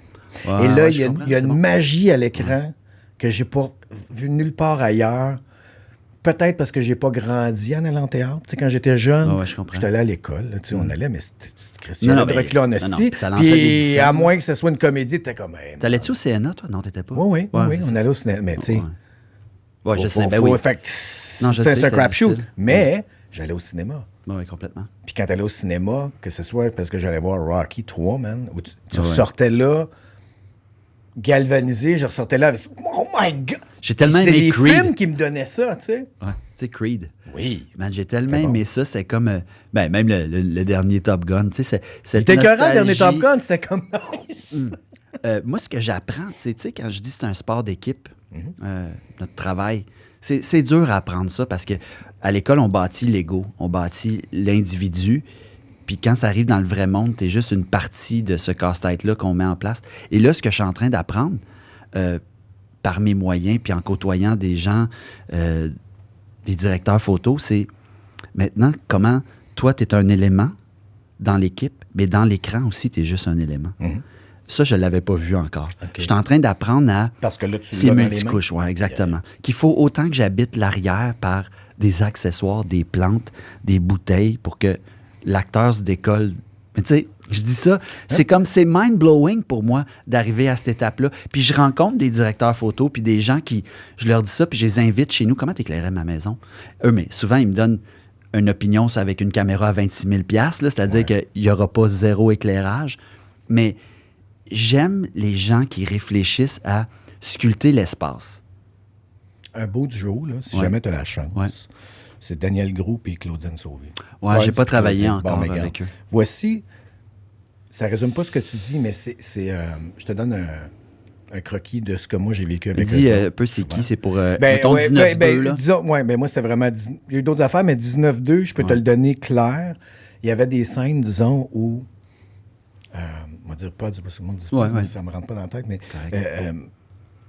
Speaker 2: Ouais,
Speaker 1: Et là,
Speaker 2: ouais,
Speaker 1: il y a,
Speaker 2: je comprends,
Speaker 1: il y a
Speaker 2: c'est
Speaker 1: une
Speaker 2: bon.
Speaker 1: magie à l'écran que j'ai pas vue nulle part ailleurs. Peut-être parce que j'ai pas grandi en allant au théâtre. Tu sais, quand j'étais jeune,
Speaker 2: Ouais, je comprends.
Speaker 1: j'étais allé à l'école. là, tu sais, on allait, mais c'était Christian
Speaker 2: Non,
Speaker 1: de
Speaker 2: ben,
Speaker 1: recul en
Speaker 2: non,
Speaker 1: hostie.
Speaker 2: puis ça lançait des
Speaker 1: Puis
Speaker 2: dizaines.
Speaker 1: à moins que ce soit une comédie, t'es comme... Hey,
Speaker 2: T'allais-tu au CNA, toi? Non, t'étais pas?
Speaker 1: oui,
Speaker 2: Ouais, c'est
Speaker 1: on
Speaker 2: ça.
Speaker 1: allait au cinéma. Mais tu sais...
Speaker 2: Ouais, je
Speaker 1: Faut-
Speaker 2: sais, ben
Speaker 1: faut-
Speaker 2: oui.
Speaker 1: fait que
Speaker 2: Non, je
Speaker 1: c'est
Speaker 2: sais,
Speaker 1: un
Speaker 2: c'est
Speaker 1: crapshoot.
Speaker 2: difficile.
Speaker 1: Mais j'allais au cinéma.
Speaker 2: Oui, complètement.
Speaker 1: Puis quand t'allais au cinéma, que ce soit parce que j'allais voir Rocky 3, man, où tu
Speaker 2: Ouais.
Speaker 1: ressortais là, galvanisé, je ressortais là avec Oh my God!
Speaker 2: J'ai tellement
Speaker 1: Puis
Speaker 2: aimé
Speaker 1: c'est les
Speaker 2: Creed.
Speaker 1: films qui me donnaient ça, tu sais.
Speaker 2: Ouais. Tu sais, Creed.
Speaker 1: Oui.
Speaker 2: Man, j'ai tellement
Speaker 1: C'est bon.
Speaker 2: aimé ça, c'est comme... même le dernier Top Gun, tu sais, cette
Speaker 1: T'es écœurant, le dernier Top
Speaker 2: nostalgie.
Speaker 1: Gun, c'était comme nice.
Speaker 2: Moi, ce que j'apprends, c'est, tu sais, quand je dis c'est un sport d'équipe,
Speaker 1: Mm-hmm.
Speaker 2: notre travail, c'est dur à apprendre ça parce que à l'école, on bâtit l'ego, on bâtit l'individu. Puis quand ça arrive dans le vrai monde, t'es juste une partie de ce casse-tête-là qu'on met en place. Et là, ce que je suis en train d'apprendre, par mes moyens, puis en côtoyant des gens, des directeurs photos, c'est maintenant comment toi, tu es un élément dans l'équipe, mais dans l'écran aussi, tu es juste un élément. Ça, je ne l'avais pas vu encore.
Speaker 1: OK.
Speaker 2: Je suis en train d'apprendre à...
Speaker 1: Parce que là, tu
Speaker 2: C'est
Speaker 1: l'as dans les
Speaker 2: multicouche, oui, exactement. Qu'il faut autant que j'habite l'arrière par des accessoires, des plantes, des bouteilles pour que l'acteur se décolle. Mais tu sais, je dis ça, c'est comme, c'est mind-blowing pour moi d'arriver à cette étape-là. Puis je rencontre des directeurs photos, puis des gens qui, je leur dis ça, puis je les invite chez nous. Comment t'éclairais ma maison? Eux, mais souvent, ils me donnent une opinion sur- avec une caméra à 26 000 là, c'est-à-dire qu'il n'y aura pas zéro éclairage. Mais j'aime les gens qui réfléchissent à sculpter l'espace.
Speaker 1: Un beau duo, là, si
Speaker 2: Ouais.
Speaker 1: jamais tu as la chance.
Speaker 2: Ouais.
Speaker 1: C'est Daniel Gros et Claudine Sauvé.
Speaker 2: Ouais, j'ai
Speaker 1: c'est
Speaker 2: pas travaillé
Speaker 1: Claudine.
Speaker 2: encore
Speaker 1: mais regarde.
Speaker 2: avec eux.
Speaker 1: Voici, ça résume pas ce que tu dis, mais je te donne un croquis de ce que moi j'ai vécu avec
Speaker 2: Dis
Speaker 1: eux
Speaker 2: un
Speaker 1: autres,
Speaker 2: peu c'est
Speaker 1: souvent.
Speaker 2: qui, c'est pour
Speaker 1: Ben,
Speaker 2: mettons
Speaker 1: ouais,
Speaker 2: 19-2, là.
Speaker 1: disons, moi, c'était vraiment... Il y a eu d'autres affaires, mais 19-2, je peux te
Speaker 2: Ouais.
Speaker 1: le donner clair. Il y avait des scènes, disons, où... on va dire pas, parce que le monde dit pas,
Speaker 2: Ouais,
Speaker 1: moi,
Speaker 2: ouais.
Speaker 1: ça me rentre pas dans la tête, mais...
Speaker 2: Correct.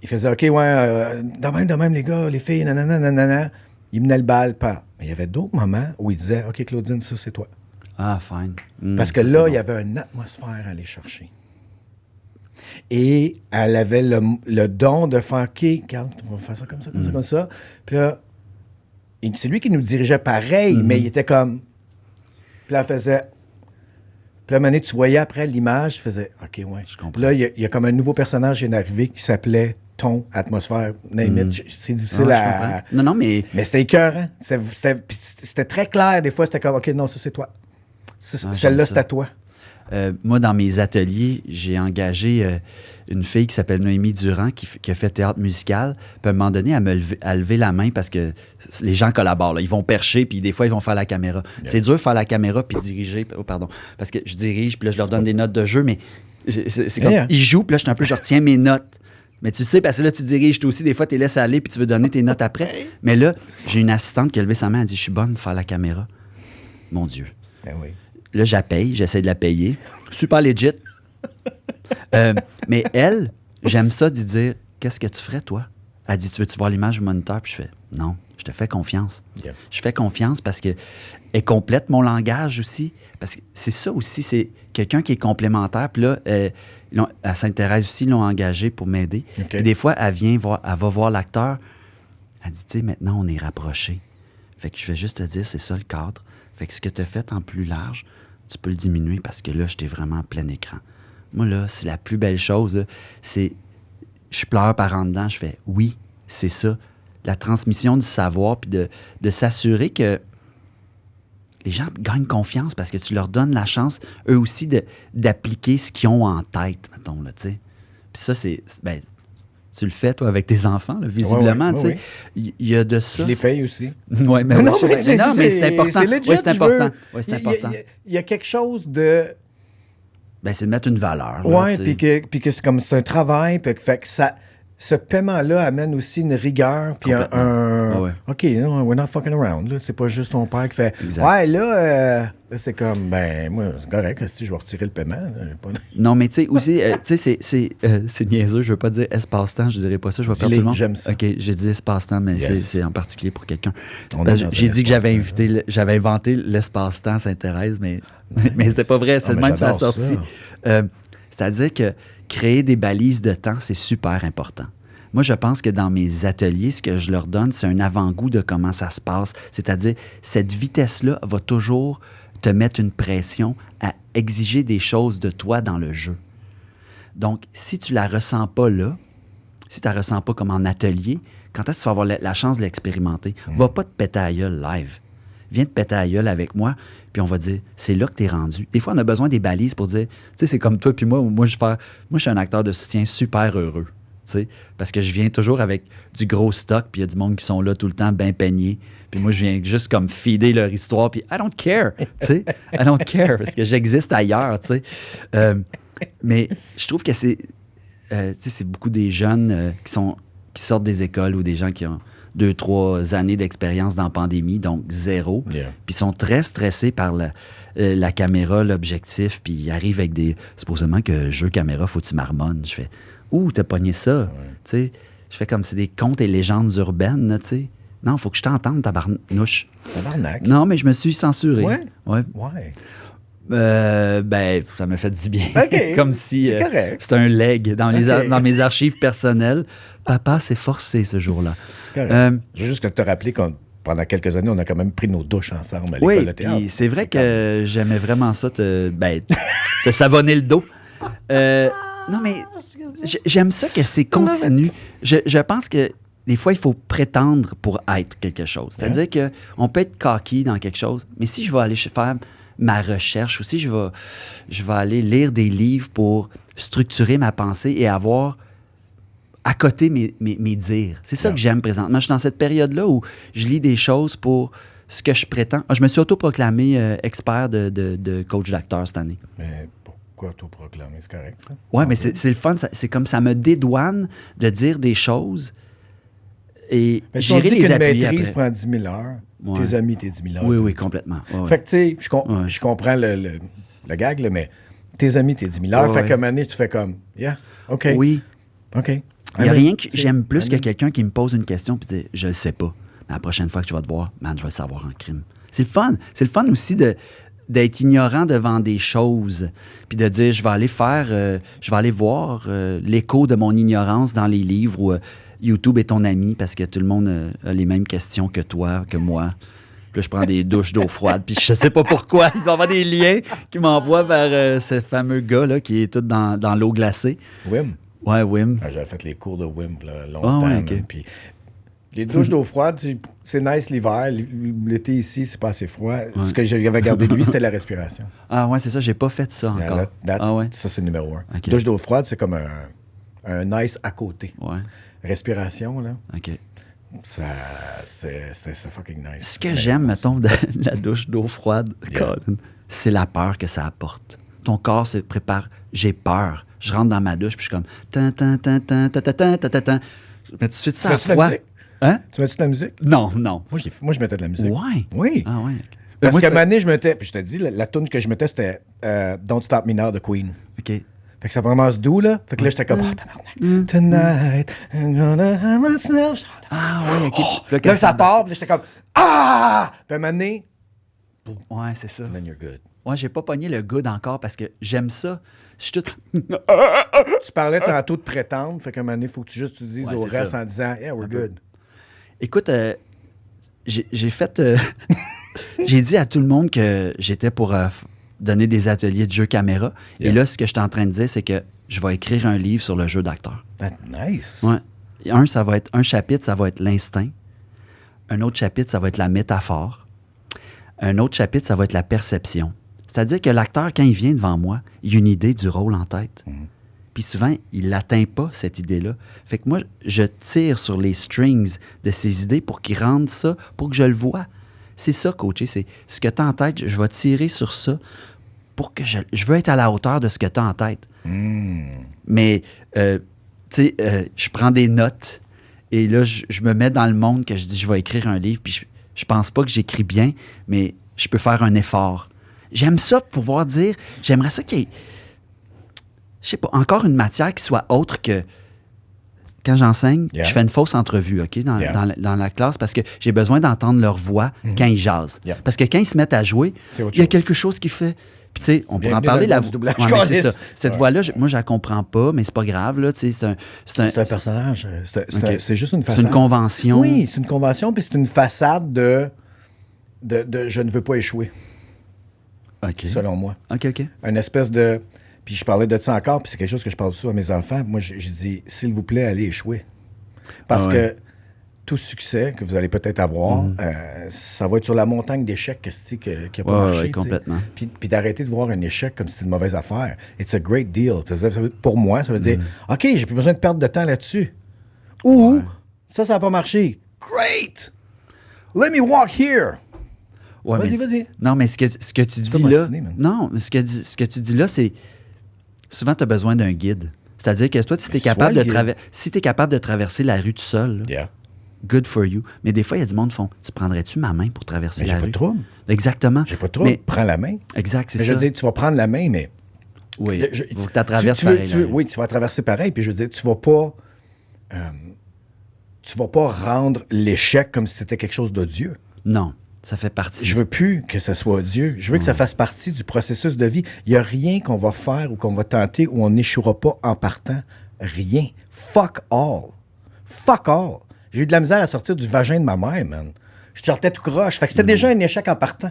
Speaker 1: il faisait, OK, de même, les gars, les filles, nanana, nanana. Il menait le bal, pas. Mais il y avait d'autres moments où il disait, OK, Claudine, ça, c'est toi.
Speaker 2: Ah, fine.
Speaker 1: Parce que
Speaker 2: ça,
Speaker 1: là,
Speaker 2: c'est
Speaker 1: il y avait une atmosphère à aller chercher. Et elle avait le don de faire, OK, regarde, on va faire ça comme ça, comme ça, comme ça. Puis là, c'est lui qui nous dirigeait pareil, mais il était comme... Puis là, elle faisait... Puis là, à un moment donné, tu voyais après l'image, tu faisais, OK, ouais.
Speaker 2: Je comprends.
Speaker 1: Puis là, il y a comme un nouveau personnage qui est arrivé qui s'appelait Ton, Atmosphère, name it. C'est difficile
Speaker 2: Ouais, je
Speaker 1: à...
Speaker 2: comprends. Non, mais...
Speaker 1: Mais c'était écœurant. C'était très clair. Des fois, c'était comme, OK, non, ça, c'est toi.
Speaker 2: j'aime
Speaker 1: Celle-là,
Speaker 2: ça.
Speaker 1: c'est à toi.
Speaker 2: Moi, dans mes ateliers, j'ai engagé une fille qui s'appelle Noémie Durand qui a fait théâtre musical. Puis à un moment donné, elle levé la main parce que les gens collaborent. Là. Ils vont percher, puis des fois, ils vont faire la caméra. Yeah. C'est dur de faire la caméra puis diriger. Oh, pardon. Parce que je dirige, puis là, je leur donne des notes de jeu, mais c'est comme... Ils jouent, puis là, je retiens mes notes. Mais tu sais, parce que là, tu diriges, toi aussi, des fois, tu les laisses aller, puis tu veux donner tes notes après. Mais là, j'ai une assistante qui a levé sa main, elle dit, je suis bonne pour faire la caméra. Mon Dieu.
Speaker 1: Ben oui.
Speaker 2: Là, j'essaie de la payer. Super legit. Mais elle, j'aime ça de dire, qu'est-ce que tu ferais, toi? Elle dit, tu veux-tu voir l'image du moniteur? Puis je fais, non, je te fais confiance.
Speaker 1: Yeah.
Speaker 2: Je fais confiance parce que elle complète mon langage aussi. Parce que c'est ça aussi, c'est quelqu'un qui est complémentaire. Puis là, à Sainte-Thérèse aussi, ils l'ont engagée pour m'aider.
Speaker 1: Okay.
Speaker 2: Puis des fois, elle va voir l'acteur. Elle dit, tu sais, maintenant, on est rapprochés. Fait que je vais juste te dire, c'est ça le cadre. Fait que ce que tu as fait en plus large, tu peux le diminuer parce que là, j'étais vraiment en plein écran. Moi, là, c'est la plus belle chose. Là, c'est, je pleure par en dedans, je fais, oui, c'est ça. La transmission du savoir, puis de s'assurer que les gens gagnent confiance parce que tu leur donnes la chance, eux aussi, d'appliquer ce qu'ils ont en tête, mettons, là, tu sais. Puis ça, ben, tu le fais, toi, avec tes enfants, là, visiblement, tu sais. Il y a de ça.
Speaker 1: Je les paye aussi.
Speaker 2: Oui, mais
Speaker 1: non, mais
Speaker 2: c'est important.
Speaker 1: C'est legit,
Speaker 2: c'est important. Ouais, c'est important.
Speaker 1: Il y a quelque chose de...
Speaker 2: Ben, c'est de mettre une valeur.
Speaker 1: Oui, puis que c'est un travail, puis que, fait que ça... Ce paiement-là amène aussi une rigueur, puis
Speaker 2: ouais.
Speaker 1: OK, no, we're not fucking around. Là. C'est pas juste ton père qui fait
Speaker 2: exact.
Speaker 1: Ouais, là, c'est comme, ben, moi, c'est correct, si je vais retirer le paiement. Là,
Speaker 2: non, mais tu sais, aussi, tu sais, c'est niaiseux, je veux pas dire espace-temps, je dirais pas ça, je vais perdre tout le monde.
Speaker 1: J'aime ça.
Speaker 2: OK, j'ai dit espace-temps, mais c'est en particulier pour quelqu'un. J'ai dit que j'avais inventé l'espace-temps Sainte-Thérèse, mais c'était pas vrai, c'est le même que ça a sorti. C'est-à-dire que créer des balises de temps, c'est super important. Moi, je pense que dans mes ateliers, ce que je leur donne, c'est un avant-goût de comment ça se passe. C'est-à-dire, cette vitesse-là va toujours te mettre une pression à exiger des choses de toi dans le jeu. Donc, si tu la ressens pas là, si tu la ressens pas comme en atelier, quand est-ce que tu vas avoir la chance de l'expérimenter? Va pas te péter à gueule live. Viens te péter à gueule avec moi, puis on va dire, c'est là que tu es rendu. Des fois, on a besoin des balises pour dire, tu sais, c'est comme toi puis moi, moi, je suis un acteur de soutien super heureux, tu sais, parce que je viens toujours avec du gros stock, puis il y a du monde qui sont là tout le temps, bien peignés, puis moi, je viens juste comme feeder leur histoire, puis I don't care, tu sais, I don't care, parce que j'existe ailleurs, tu sais. Mais je trouve que c'est, tu sais, c'est beaucoup des jeunes qui sortent des écoles ou des gens qui ont 2-3 années d'expérience dans la pandémie, donc 0.
Speaker 1: Yeah.
Speaker 2: Puis ils sont très stressés par la caméra, l'objectif, puis ils arrivent avec des... Supposément que jeu caméra, faut que tu marmonnes. Je fais, ouh, t'as pogné ça. Ouais. Tu sais, je fais comme c'est des contes et légendes urbaines, tu sais. Non, faut que je t'entende, tabarnouche.
Speaker 1: Tabarnak.
Speaker 2: Non, mais je me suis censuré.
Speaker 1: Ouais?
Speaker 2: Ouais. Ben, ça me fait du bien.
Speaker 1: Okay.
Speaker 2: Comme si
Speaker 1: c'est
Speaker 2: un leg dans mes archives personnelles. Papa s'est forcé ce jour-là.
Speaker 1: C'est correct. Je veux juste te rappeler qu'on pendant quelques années, on a quand même pris nos douches ensemble à l'école de théâtre.
Speaker 2: Oui, c'est vrai que j'aimais vraiment ça, te savonner le dos. Non, mais j'aime ça que c'est continu. Je pense que des fois, il faut prétendre pour être quelque chose. C'est-à-dire qu'on peut être cocky dans quelque chose, mais si je vais aller faire ma recherche ou si je vais aller lire des livres pour structurer ma pensée et avoir accoter mes dires. C'est ça que j'aime présentement. Je suis dans cette période-là où je lis des choses pour ce que je prétends. Je me suis autoproclamé expert de coach d'acteur cette année.
Speaker 1: Mais pourquoi autoproclamer? C'est correct, ça?
Speaker 2: Oui, mais c'est le fun. C'est comme ça me dédouane de dire des choses et
Speaker 1: mais si on
Speaker 2: gérer
Speaker 1: dit
Speaker 2: les
Speaker 1: qu'une
Speaker 2: appuis
Speaker 1: maîtrise
Speaker 2: après.
Speaker 1: prend 10 000 heures,
Speaker 2: Ouais.
Speaker 1: tes amis, tes 10 000 heures.
Speaker 2: Oui, complètement. Ouais,
Speaker 1: Fait que, tu sais, je comprends le gag, là, mais tes amis, tes 10 000 heures.
Speaker 2: Ouais,
Speaker 1: fait qu'à un moment donné, tu fais comme, yeah, OK.
Speaker 2: Oui.
Speaker 1: OK.
Speaker 2: Il n'y a rien que j'aime plus que quelqu'un qui me pose une question et dit je le sais pas. Mais la prochaine fois que tu vas te voir, man, je vais le savoir en crime. C'est le fun. C'est le fun aussi d'être ignorant devant des choses. Puis de dire je vais aller voir l'écho de mon ignorance dans les livres où YouTube est ton ami parce que tout le monde a les mêmes questions que toi, que moi. Puis là, je prends des douches d'eau froide. Puis je sais pas pourquoi. Il doit y avoir des liens qui m'envoient vers ce fameux gars-là qui est tout dans l'eau glacée.
Speaker 1: Wim.
Speaker 2: Ouais, Wim.
Speaker 1: J'avais fait les cours de Wim là, longtemps.
Speaker 2: Ah ouais, OK.
Speaker 1: Puis les douches d'eau froide, c'est nice l'hiver. L'été ici, c'est pas assez froid. Ce que j'avais gardé de lui, c'était la respiration.
Speaker 2: Ah ouais, c'est ça. J'ai pas fait ça encore. Ouais.
Speaker 1: Ça, c'est le numéro 1.
Speaker 2: OK.
Speaker 1: Douche d'eau froide, c'est comme un nice à côté.
Speaker 2: Ouais.
Speaker 1: Respiration, là,
Speaker 2: OK.
Speaker 1: c'est fucking nice.
Speaker 2: Ce que j'aime, mettons, de la douche d'eau froide,
Speaker 1: Yeah.
Speaker 2: Colin, c'est la peur que ça apporte. Ton corps se prépare. J'ai peur. Je rentre dans ma douche, puis je suis comme... Tan, tan, tan, tan, tan, tan, tan, tan, tan, tan. Je mets tout de suite ça à
Speaker 1: Tu mets-tu de la
Speaker 2: froid.
Speaker 1: musique?
Speaker 2: Hein?
Speaker 1: Tu mets-tu de la musique?
Speaker 2: Non.
Speaker 1: Moi, je mettais de la musique.
Speaker 2: Ouais.
Speaker 1: Oui.
Speaker 2: Ah ouais.
Speaker 1: Parce
Speaker 2: Moi,
Speaker 1: qu'à un
Speaker 2: c'est-
Speaker 1: moment donné, je mettais... Puis je te dis, la tune que je mettais, c'était Don't Stop Me Now de Queen.
Speaker 2: OK.
Speaker 1: Fait que ça commence doux, là. Fait que là, j'étais comme, tabarnak. Tonight, I'm gonna have myself.
Speaker 2: Ah ouais, OK. Puis
Speaker 1: Là, ça part, puis là, j'étais comme, ah! Puis à un moment donné,
Speaker 2: Ouais, c'est ça.
Speaker 1: then you're good.
Speaker 2: Ouais, j'ai pas pogné le good encore parce que j'aime ça. Je suis tout...
Speaker 1: Tu parlais tantôt de prétendre, fait qu'à un moment donné, il faut que tu dises
Speaker 2: Ouais,
Speaker 1: au
Speaker 2: c'est
Speaker 1: reste
Speaker 2: ça.
Speaker 1: en disant, yeah, we're good.
Speaker 2: Écoute, j'ai fait... j'ai dit à tout le monde que j'étais pour donner des ateliers de jeux caméra.
Speaker 1: Yeah.
Speaker 2: Et là, ce que je suis en train de dire, c'est que je vais écrire un livre sur le jeu d'acteur.
Speaker 1: That's nice.
Speaker 2: Ouais. Et un chapitre, ça va être l'instinct. Un autre chapitre, ça va être la métaphore. Un autre chapitre, ça va être la perception. C'est-à-dire que l'acteur, quand il vient devant moi, il a une idée du rôle en tête. Puis souvent, il l'atteint pas, cette idée-là. Fait que moi, je tire sur les strings de ces idées pour qu'il rende ça, pour que je le vois. C'est ça, coacher. C'est ce que tu as en tête, je vais tirer sur ça pour que je veux être à la hauteur de ce que tu as en tête. Mais, tu sais, je prends des notes et là, je me mets dans le monde que je dis, je vais écrire un livre, puis je pense pas que j'écris bien, mais je peux faire un effort. J'aime ça pouvoir dire, j'aimerais ça qu'il y ait, je sais pas, encore une matière qui soit autre que quand j'enseigne,
Speaker 1: Yeah.
Speaker 2: je fais une fausse entrevue, OK, dans la classe, parce que j'ai besoin d'entendre leur voix quand ils jasent.
Speaker 1: Yeah.
Speaker 2: Parce que quand ils se mettent à jouer,
Speaker 1: C'est autre
Speaker 2: il y a
Speaker 1: chose.
Speaker 2: quelque chose qui fait... Puis, tu sais, on pourrait en
Speaker 1: bienvenue
Speaker 2: parler.
Speaker 1: dans le monde du doublage,
Speaker 2: Ouais, mais c'est
Speaker 1: câlisse.
Speaker 2: ça. Cette
Speaker 1: Ouais.
Speaker 2: voix-là, moi, je la comprends pas, mais c'est pas grave, là, tu sais,
Speaker 1: C'est un personnage.
Speaker 2: OK.
Speaker 1: C'est juste une
Speaker 2: c'est
Speaker 1: façade.
Speaker 2: une convention.
Speaker 1: Oui, c'est une convention, puis c'est une façade de je ne veux pas échouer,
Speaker 2: OK.
Speaker 1: selon moi.
Speaker 2: OK.
Speaker 1: Une espèce de... Puis je parlais de ça encore, puis c'est quelque chose que je parle souvent à mes enfants. Moi, j'ai dit, s'il vous plaît, allez échouer. Parce
Speaker 2: Ah ouais.
Speaker 1: que tout succès que vous allez peut-être avoir, ça va être sur la montagne d'échecs qui n'a pas
Speaker 2: Ouais,
Speaker 1: marché.
Speaker 2: ouais,
Speaker 1: tu sais.
Speaker 2: complètement.
Speaker 1: Puis d'arrêter de voir un échec comme si c'était une mauvaise affaire. It's a great deal. Pour moi, ça veut dire, OK, j'ai plus besoin de perdre de temps là-dessus. Ou, ça n'a pas marché. Great! Let me walk here.
Speaker 2: Ouais,
Speaker 1: Vas-y,
Speaker 2: mais-
Speaker 1: vas-y.
Speaker 2: Non, mais ce que tu dis
Speaker 1: peux
Speaker 2: là...
Speaker 1: m'ostiner, man.
Speaker 2: Non, mais ce que tu dis là, c'est... Souvent, tu as besoin d'un guide. C'est-à-dire que toi, si tu es
Speaker 1: Sois
Speaker 2: capable,
Speaker 1: le guide.
Speaker 2: capable de traverser la rue tout seul, là,
Speaker 1: Yeah.
Speaker 2: good for you. Mais des fois, il y a du monde qui font, tu prendrais-tu ma main pour traverser
Speaker 1: Mais
Speaker 2: la
Speaker 1: j'ai pas
Speaker 2: rue?
Speaker 1: de trouble.
Speaker 2: Exactement.
Speaker 1: J'ai pas de trouble.
Speaker 2: Mais-
Speaker 1: Prends la main.
Speaker 2: Exact, c'est
Speaker 1: Mais
Speaker 2: ça.
Speaker 1: je veux dire, tu vas prendre la main, mais...
Speaker 2: oui,
Speaker 1: Je-
Speaker 2: faut que tu traverses
Speaker 1: tu veux-
Speaker 2: pareil.
Speaker 1: tu veux-
Speaker 2: la rue.
Speaker 1: oui, tu vas traverser pareil. Puis je veux dire, tu vas pas rendre l'échec comme si c'était quelque chose d'odieux.
Speaker 2: Non, ça fait partie.
Speaker 1: Je veux plus que ça soit odieux. Je veux que ça fasse partie du processus de vie. Il n'y a rien qu'on va faire ou qu'on va tenter où on n'échouera pas en partant. Rien. Fuck all. Fuck all. J'ai eu de la misère à sortir du vagin de ma mère, man. Je sortais tout croche. Fait que c'était déjà un échec en partant.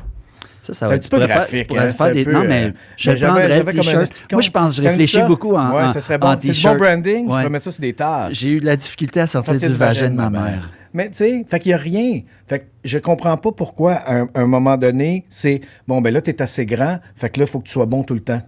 Speaker 2: Ça
Speaker 1: C'est
Speaker 2: va
Speaker 1: un
Speaker 2: être
Speaker 1: petit peu graphique.
Speaker 2: Tu pourrais
Speaker 1: hein,
Speaker 2: faire
Speaker 1: c'est un
Speaker 2: des...
Speaker 1: peu,
Speaker 2: Non, mais je
Speaker 1: mais
Speaker 2: prendrais le
Speaker 1: j'avais comme un
Speaker 2: t-shirt.
Speaker 1: petit
Speaker 2: Moi, je pense, je
Speaker 1: T'aimes
Speaker 2: réfléchis
Speaker 1: ça?
Speaker 2: beaucoup en
Speaker 1: Ouais, ça serait bon.
Speaker 2: en
Speaker 1: C'est du bon
Speaker 2: t-shirt.
Speaker 1: branding. Je
Speaker 2: Ouais.
Speaker 1: peux mettre ça sur des tasses.
Speaker 2: J'ai eu de la difficulté à sortir
Speaker 1: Sortir
Speaker 2: du vagin de ma mère.
Speaker 1: Mais tu sais, fait qu'il n'y a rien. Fait que je comprends pas pourquoi, à un moment donné, c'est bon, ben là, tu es assez grand, fait que là, il faut que tu sois bon tout le temps.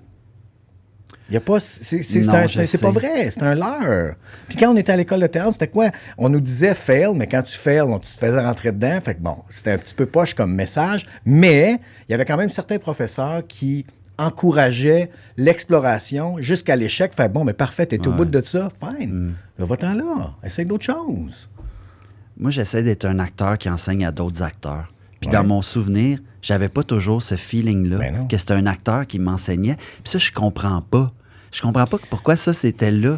Speaker 1: Il y a pas, c'est
Speaker 2: Non, je
Speaker 1: pas
Speaker 2: sais.
Speaker 1: vrai, c'est un leurre. Puis quand on était à l'école de théâtre, c'était quoi? On nous disait fail, mais quand tu fail, tu te faisais rentrer dedans. Fait que bon, c'était un petit peu poche comme message, mais il y avait quand même certains professeurs qui encourageaient l'exploration jusqu'à l'échec. Fait bon, mais parfait, t'es au bout de ça, fine. Là, va-t'en là, essaye d'autres choses.
Speaker 2: Moi, j'essaie d'être un acteur qui enseigne à d'autres acteurs. Puis
Speaker 1: Ouais.
Speaker 2: dans mon souvenir, j'avais pas toujours ce feeling-là
Speaker 1: Ben non.
Speaker 2: que c'était un acteur qui m'enseignait. Puis ça, je comprends pas. Je comprends pas pourquoi ça, c'était là.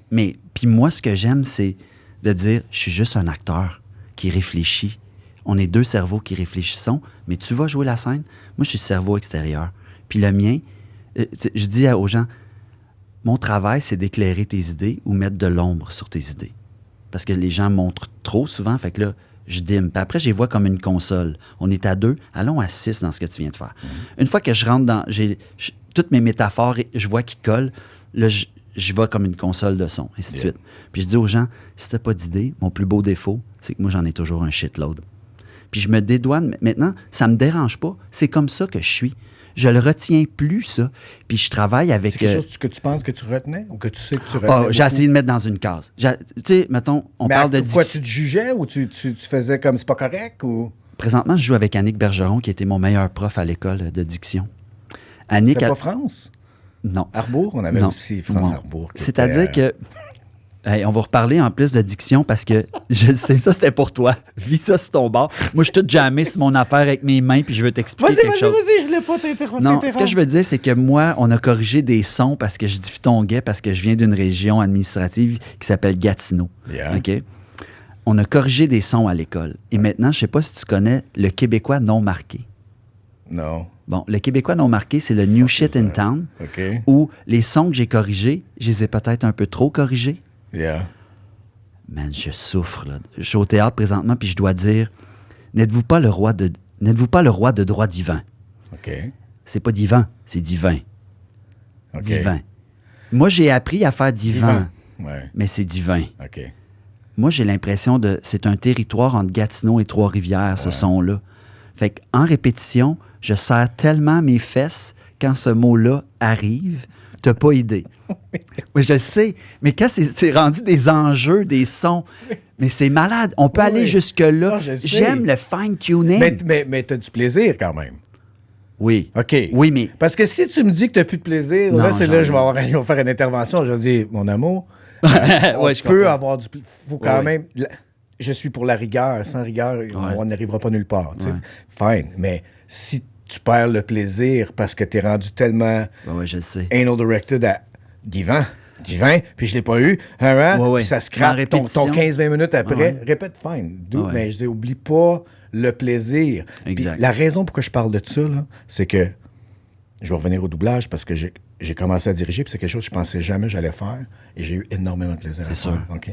Speaker 2: Mais, puis moi, ce que j'aime, c'est de dire, je suis juste un acteur qui réfléchit. On est deux cerveaux qui réfléchissons, mais tu vas jouer la scène. Moi, je suis le cerveau extérieur. Puis le mien, je dis aux gens, mon travail, c'est d'éclairer tes idées ou mettre de l'ombre sur tes idées. Parce que les gens montrent trop souvent, fait que là, je dîme. Puis après, je les vois comme une console. On est à 2, allons à 6 dans ce que tu viens de faire. Une fois que je rentre dans... toutes mes métaphores, je vois qu'ils collent, là, je vais comme une console de son, ainsi de suite. Puis je dis aux gens, si t'as pas d'idée, mon plus beau défaut, c'est que moi, j'en ai toujours un shitload. Puis je me dédouane. Maintenant, ça me dérange pas. C'est comme ça que je suis. Je le retiens plus, ça. Puis je travaille avec...
Speaker 1: C'est quelque chose que tu penses que tu retenais ou que tu sais que tu retenais?
Speaker 2: j'ai essayé de mettre dans une case. Tu sais, mettons, on parle de
Speaker 1: Pourquoi
Speaker 2: diction.
Speaker 1: tu te jugeais ou tu faisais comme c'est pas correct ou...
Speaker 2: Présentement, je joue avec Annick Bergeron, qui était mon meilleur prof à l'école de diction. Annick...
Speaker 1: C'était pas France?
Speaker 2: Non.
Speaker 1: Arbour? On avait
Speaker 2: Non.
Speaker 1: aussi France
Speaker 2: Non.
Speaker 1: Arbour. qui
Speaker 2: C'est-à-dire
Speaker 1: était,
Speaker 2: que... Hey, on va reparler en plus de diction parce que je sais, ça c'était pour toi. Vis ça sur ton bord. Moi, je suis tout jamais sur mon affaire avec mes mains puis je veux t'expliquer quelque chose.
Speaker 1: Vas-y, je voulais pas t'interrompre.
Speaker 2: Non, ce que je veux dire, c'est que moi, on a corrigé des sons parce que je diphthonguais, parce que je viens d'une région administrative qui s'appelle Gatineau.
Speaker 1: Yeah.
Speaker 2: OK? On a corrigé des sons à l'école. Et maintenant, je ne sais pas si tu connais le Québécois non marqué.
Speaker 1: Non.
Speaker 2: Bon, le Québécois non marqué, c'est le New Shit in Town,
Speaker 1: OK.
Speaker 2: où les sons que j'ai corrigés, je les ai peut-être un peu trop corrigés.
Speaker 1: Yeah.
Speaker 2: Man, je souffre, là. Je suis au théâtre présentement, puis je dois dire, n'êtes-vous pas le roi de droit divin?
Speaker 1: OK.
Speaker 2: C'est pas divin, c'est divin.
Speaker 1: OK.
Speaker 2: Divin. Moi, j'ai appris à faire divin,
Speaker 1: Ouais.
Speaker 2: mais c'est divin.
Speaker 1: OK.
Speaker 2: Moi, j'ai l'impression de... C'est un territoire entre Gatineau et Trois-Rivières, ce son-là. Fait qu'en répétition, je serre tellement mes fesses quand ce mot-là arrive, t'as pas idée. Oui, je le sais, mais quand c'est rendu des enjeux, des sons, mais c'est malade. On peut aller jusque-là.
Speaker 1: Ah, je le sais.
Speaker 2: J'aime le fine-tuning.
Speaker 1: Mais t'as du plaisir quand même.
Speaker 2: Oui.
Speaker 1: OK.
Speaker 2: Oui, mais...
Speaker 1: Parce que si tu me dis que t'as plus de plaisir,
Speaker 2: Non,
Speaker 1: là, c'est
Speaker 2: j'en
Speaker 1: là
Speaker 2: ai.
Speaker 1: je vais faire une intervention. Je vais dire, mon amour, on
Speaker 2: Ouais, je
Speaker 1: peut
Speaker 2: comprends.
Speaker 1: avoir du plaisir. Faut quand
Speaker 2: Ouais.
Speaker 1: même... Je suis pour la rigueur. Sans rigueur, on n'arrivera pas nulle part. tu sais.
Speaker 2: Ouais.
Speaker 1: Fine. Mais si tu perds le plaisir parce que t'es rendu tellement
Speaker 2: Oui, je le sais.
Speaker 1: anal directed à divin, puis je l'ai pas eu, puis ça
Speaker 2: En
Speaker 1: scrape ton
Speaker 2: répétition.
Speaker 1: 15-20 minutes après.
Speaker 2: Ouais.
Speaker 1: Répète, fine.
Speaker 2: Ouais.
Speaker 1: Mais je dis, oublie pas le plaisir. Puis
Speaker 2: Exact.
Speaker 1: la raison pourquoi je parle de ça, là, c'est que je vais revenir au doublage parce que j'ai commencé à diriger, puis c'est quelque chose que je pensais jamais que j'allais faire, et j'ai eu énormément de plaisir à
Speaker 2: C'est
Speaker 1: faire.
Speaker 2: sûr.
Speaker 1: OK?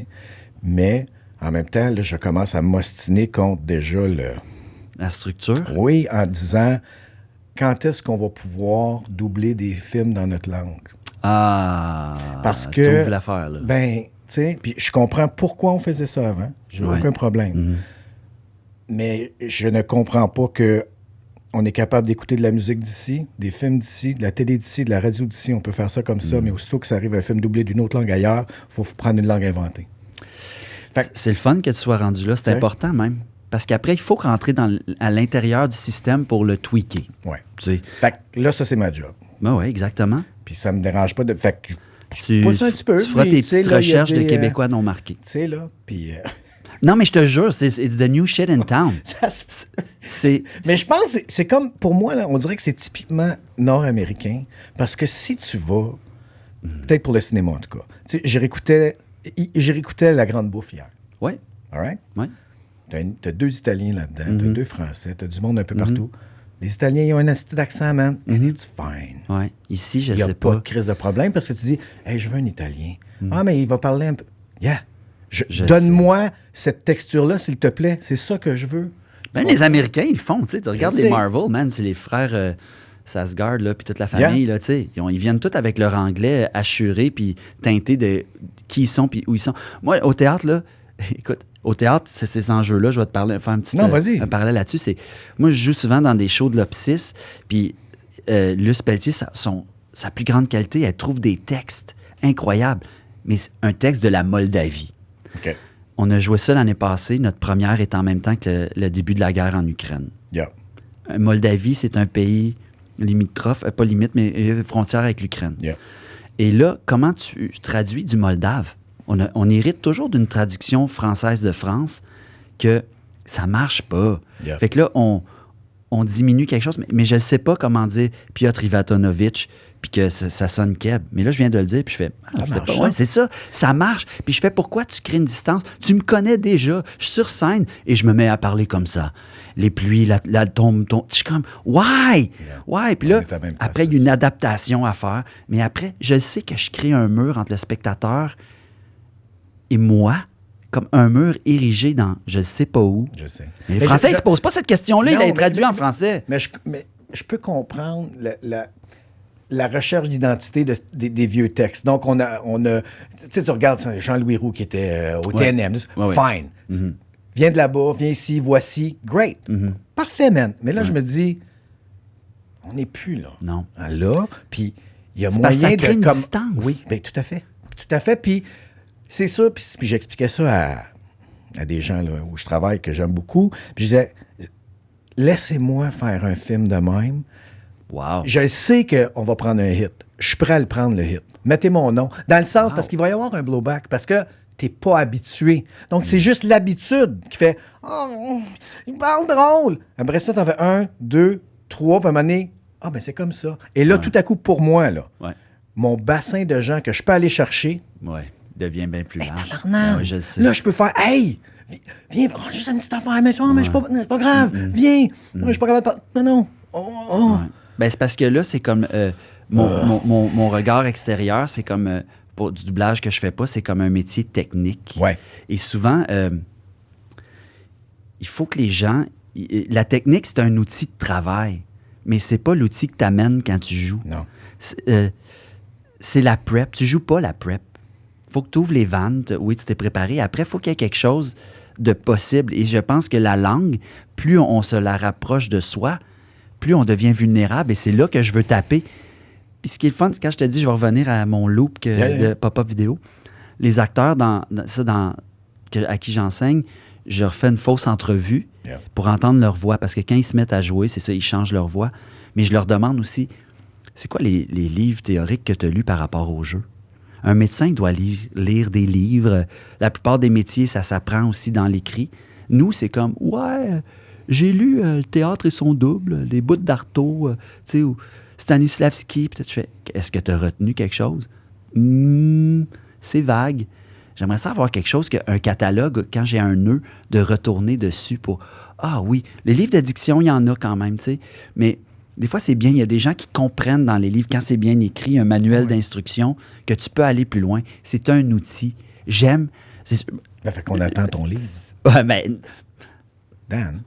Speaker 1: Mais en même temps, là, je commence à m'ostiner contre déjà le...
Speaker 2: La structure.
Speaker 1: Oui, en disant, quand est-ce qu'on va pouvoir doubler des films dans notre langue?
Speaker 2: Ah,
Speaker 1: Parce que...
Speaker 2: t'ouvres l'affaire, là.
Speaker 1: Ben, tu sais, puis je comprends pourquoi on faisait ça avant. J'ai
Speaker 2: Ouais.
Speaker 1: aucun problème. Mais je ne comprends pas que on est capable d'écouter de la musique d'ici, des films d'ici, de la télé d'ici, de la radio d'ici. On peut faire ça comme ça, mais aussitôt que ça arrive un film doublé d'une autre langue ailleurs, il faut prendre une langue inventée.
Speaker 2: C'est le fun que tu sois rendu là. C'est
Speaker 1: T'sais.
Speaker 2: important même. Parce qu'après, il faut rentrer à l'intérieur du système pour le tweaker.
Speaker 1: Ouais.
Speaker 2: Tu sais.
Speaker 1: Fait que là, ça, c'est ma job.
Speaker 2: Ben oui, exactement.
Speaker 1: Puis ça me dérange pas de... Fait que
Speaker 2: Tu,
Speaker 1: pousse un petit peu,
Speaker 2: tu feras
Speaker 1: puis,
Speaker 2: tes
Speaker 1: tu sais,
Speaker 2: petites
Speaker 1: là, il y a
Speaker 2: recherches de
Speaker 1: des,
Speaker 2: Québécois non marqués.
Speaker 1: tu sais, là, puis...
Speaker 2: Non, mais je te jure, c'est it's the new shit in town.
Speaker 1: ça se-
Speaker 2: C'est,
Speaker 1: Mais je pense que c'est comme, pour moi, là, on dirait que c'est typiquement nord-américain. Parce que si tu vas, peut-être pour le cinéma en tout cas, tu sais, j'ai réécouté La Grande Bouffe hier.
Speaker 2: ouais,
Speaker 1: All right?
Speaker 2: ouais.
Speaker 1: T'as 2 Italiens là-dedans, t'as 2 Français, t'as du monde un peu partout. Les Italiens, ils ont un asti d'accent, man. And it's fine.
Speaker 2: Ouais. Ici, je
Speaker 1: Il n'y a
Speaker 2: sais
Speaker 1: pas
Speaker 2: pas.
Speaker 1: de crise de problème parce que tu dis, hey, je veux un Italien. Ah, mais il va parler un peu. Yeah.
Speaker 2: Je
Speaker 1: Donne-moi cette texture-là, s'il te plaît. C'est ça que je veux.
Speaker 2: Ben, les Américains, ils le font. Tu sais, tu regardes
Speaker 1: sais.
Speaker 2: les Marvel, man, c'est les frères Sasgard, là, puis toute la famille, là, tu sais. Ils viennent tous avec leur anglais assuré, puis teinté de qui ils sont, puis où ils sont. Moi, au théâtre, là, écoute, au théâtre, c'est ces enjeux-là, je vais te parler, faire
Speaker 1: Non, vas-y.
Speaker 2: un parallèle là-dessus. Moi, je joue souvent dans des shows de l'Opsis, puis Luce Pelletier, sa plus grande qualité, elle trouve des textes incroyables. Mais c'est un texte de la Moldavie.
Speaker 1: OK.
Speaker 2: On a joué ça l'année passée. Notre première est en même temps que le début de la guerre en Ukraine.
Speaker 1: Yeah.
Speaker 2: Moldavie, c'est un pays limitrophe, pas limite, mais frontière avec l'Ukraine.
Speaker 1: Yeah.
Speaker 2: Et là, comment tu traduis du moldave? On hérite toujours d'une traduction française de France que ça marche pas.
Speaker 1: Yeah.
Speaker 2: Fait que là, on diminue quelque chose, mais je ne sais pas comment dire Piotr Ivatonovitch, puis que ça sonne keb. Mais là, je viens de le dire, puis je fais,
Speaker 1: Ça
Speaker 2: je fais
Speaker 1: marche,
Speaker 2: pas, ouais, c'est ça, ça marche. Puis je fais, pourquoi tu crées une distance? Tu me connais déjà, je suis sur scène, et je me mets à parler comme ça. Les pluies, la tombe. Je suis comme, why? Why? Puis là, après, il y a une adaptation à faire. Mais après, je sais que je crée un mur entre le spectateur et moi, comme un mur érigé dans je ne sais pas où.
Speaker 1: Je sais.
Speaker 2: Mais les Français, ils ne se posent pas cette question-là,
Speaker 1: Non,
Speaker 2: il est traduit en français.
Speaker 1: Mais je peux comprendre la recherche d'identité des vieux textes. Donc, on a tu sais, tu regardes Jean-Louis Roux qui était au TNM.
Speaker 2: Ouais.
Speaker 1: Fine.
Speaker 2: Mm-hmm.
Speaker 1: Viens de là-bas, viens ici, voici. Great.
Speaker 2: Mm-hmm.
Speaker 1: Parfait, man. Mais là, je me dis, on n'est plus là.
Speaker 2: Non.
Speaker 1: Là, puis il y a
Speaker 2: C'est parce que
Speaker 1: moyen
Speaker 2: ça crée
Speaker 1: de...
Speaker 2: une distance.
Speaker 1: Oui, bien, tout à fait. Tout à fait. Puis c'est ça. Puis j'expliquais ça à des gens là, où je travaille que j'aime beaucoup. Puis je disais, laissez-moi faire un film de même.
Speaker 2: Wow.
Speaker 1: Je sais qu'on va prendre un hit. Je suis prêt à le prendre, le hit. Mettez mon nom. Dans le sens, parce qu'il va y avoir un blowback, parce que t'es pas habitué. Donc, c'est juste l'habitude qui fait « Oh, il parle drôle! » Après ça, t'en fais 1, 2, 3, puis à un moment donné, « Ah, ben c'est comme ça. » Et là, tout à coup, pour moi, là, mon bassin de gens que je peux aller chercher...
Speaker 2: devient bien plus large.
Speaker 1: Tabarnak!
Speaker 2: Je le sais.
Speaker 1: Là, je peux faire « Hey! Viens, juste une petite affaire, mais c'est pas grave. Viens! Je suis pas capable de parler. Non.
Speaker 2: Ouais. Ben, c'est parce que là, c'est comme mon regard extérieur, c'est comme pour du doublage que je fais pas, c'est comme un métier technique.
Speaker 1: Ouais.
Speaker 2: Et souvent, il faut que les gens. La technique, c'est un outil de travail, mais c'est pas l'outil que tu amènes quand tu joues.
Speaker 1: Non.
Speaker 2: C'est la prep. Tu joues pas la prep. Faut que tu ouvres les vannes. Oui, tu t'es préparé. Après, il faut qu'il y ait quelque chose de possible. Et je pense que la langue, plus on se la rapproche de soi, plus on devient vulnérable, et c'est là que je veux taper. Puis ce qui est le fun, c'est quand je te dis, je vais revenir à mon loop de pop-up vidéo, les acteurs à qui j'enseigne, je refais une fausse entrevue pour entendre leur voix, parce que quand ils se mettent à jouer, c'est ça, ils changent leur voix. Mais je leur demande aussi, c'est quoi les livres théoriques que tu as lus par rapport au jeu? Un médecin doit lire des livres. La plupart des métiers, ça s'apprend aussi dans l'écrit. Nous, c'est comme, j'ai lu Le théâtre et son double, les bouts d'Artaud, tu sais, ou Stanislavski. Peut-être je fais, est-ce que tu as retenu quelque chose? C'est vague. J'aimerais ça avoir quelque chose, un catalogue, quand j'ai un nœud, de retourner dessus pour, oui, les livres de diction, il y en a quand même, tu sais, mais des fois, c'est bien, il y a des gens qui comprennent dans les livres, quand c'est bien écrit, un manuel d'instruction, que tu peux aller plus loin. C'est un outil. J'aime...
Speaker 1: Ça fait qu'on attend ton livre.
Speaker 2: Ouais, ben...
Speaker 1: Dan,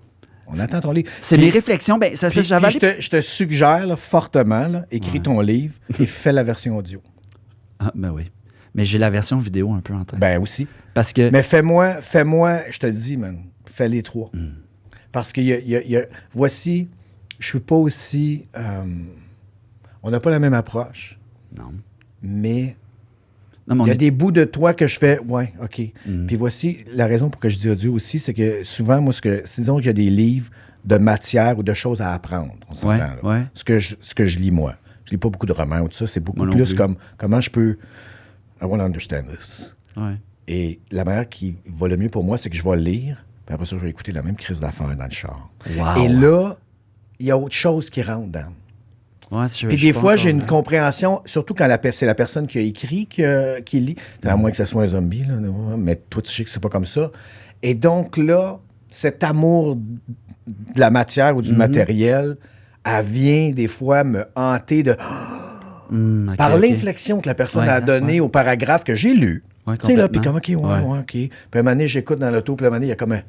Speaker 1: on attend ton livre.
Speaker 2: C'est mes réflexions. Ben, ça
Speaker 1: puis, je te suggère là, fortement, là, écris ton livre et fais la version audio.
Speaker 2: Ah, ben oui. Mais j'ai la version vidéo un peu en tête.
Speaker 1: Ben aussi.
Speaker 2: Parce que...
Speaker 1: Mais fais-moi, je te le dis, man, fais les trois. Parce que voici, je suis pas aussi... on n'a pas la même approche.
Speaker 2: Non.
Speaker 1: Mais... Il y a des bouts de toi que je fais, ouais, OK. Puis voici la raison pour que je dis audio aussi, c'est que souvent, moi, disons qu'il y a des livres de matière ou de choses à apprendre, on s'entend, là. Ce que je lis, moi. Je lis pas beaucoup de romans ou tout ça, c'est beaucoup plus comme comment je peux... I want to understand this.
Speaker 2: Ouais.
Speaker 1: Et la manière qui va le mieux pour moi, c'est que je vais lire, puis après ça, je vais écouter la même crise d'affaires dans le char.
Speaker 2: Wow.
Speaker 1: Et là, il y a autre chose qui rentre dans.
Speaker 2: Ouais,
Speaker 1: puis des fois, j'ai une compréhension, surtout quand c'est la personne qui a écrit qui lit, à moins que ce soit un zombie, là, mais toi, tu sais que c'est pas comme ça. Et donc là, cet amour de la matière ou du matériel, elle vient des fois me hanter de... par l'inflexion que la personne a donnée au paragraphe que j'ai lu.
Speaker 2: Ouais,
Speaker 1: tu sais, là, puis comme, OK. Puis à un moment donné, j'écoute dans l'auto, puis à un moment donné, il y a comme un...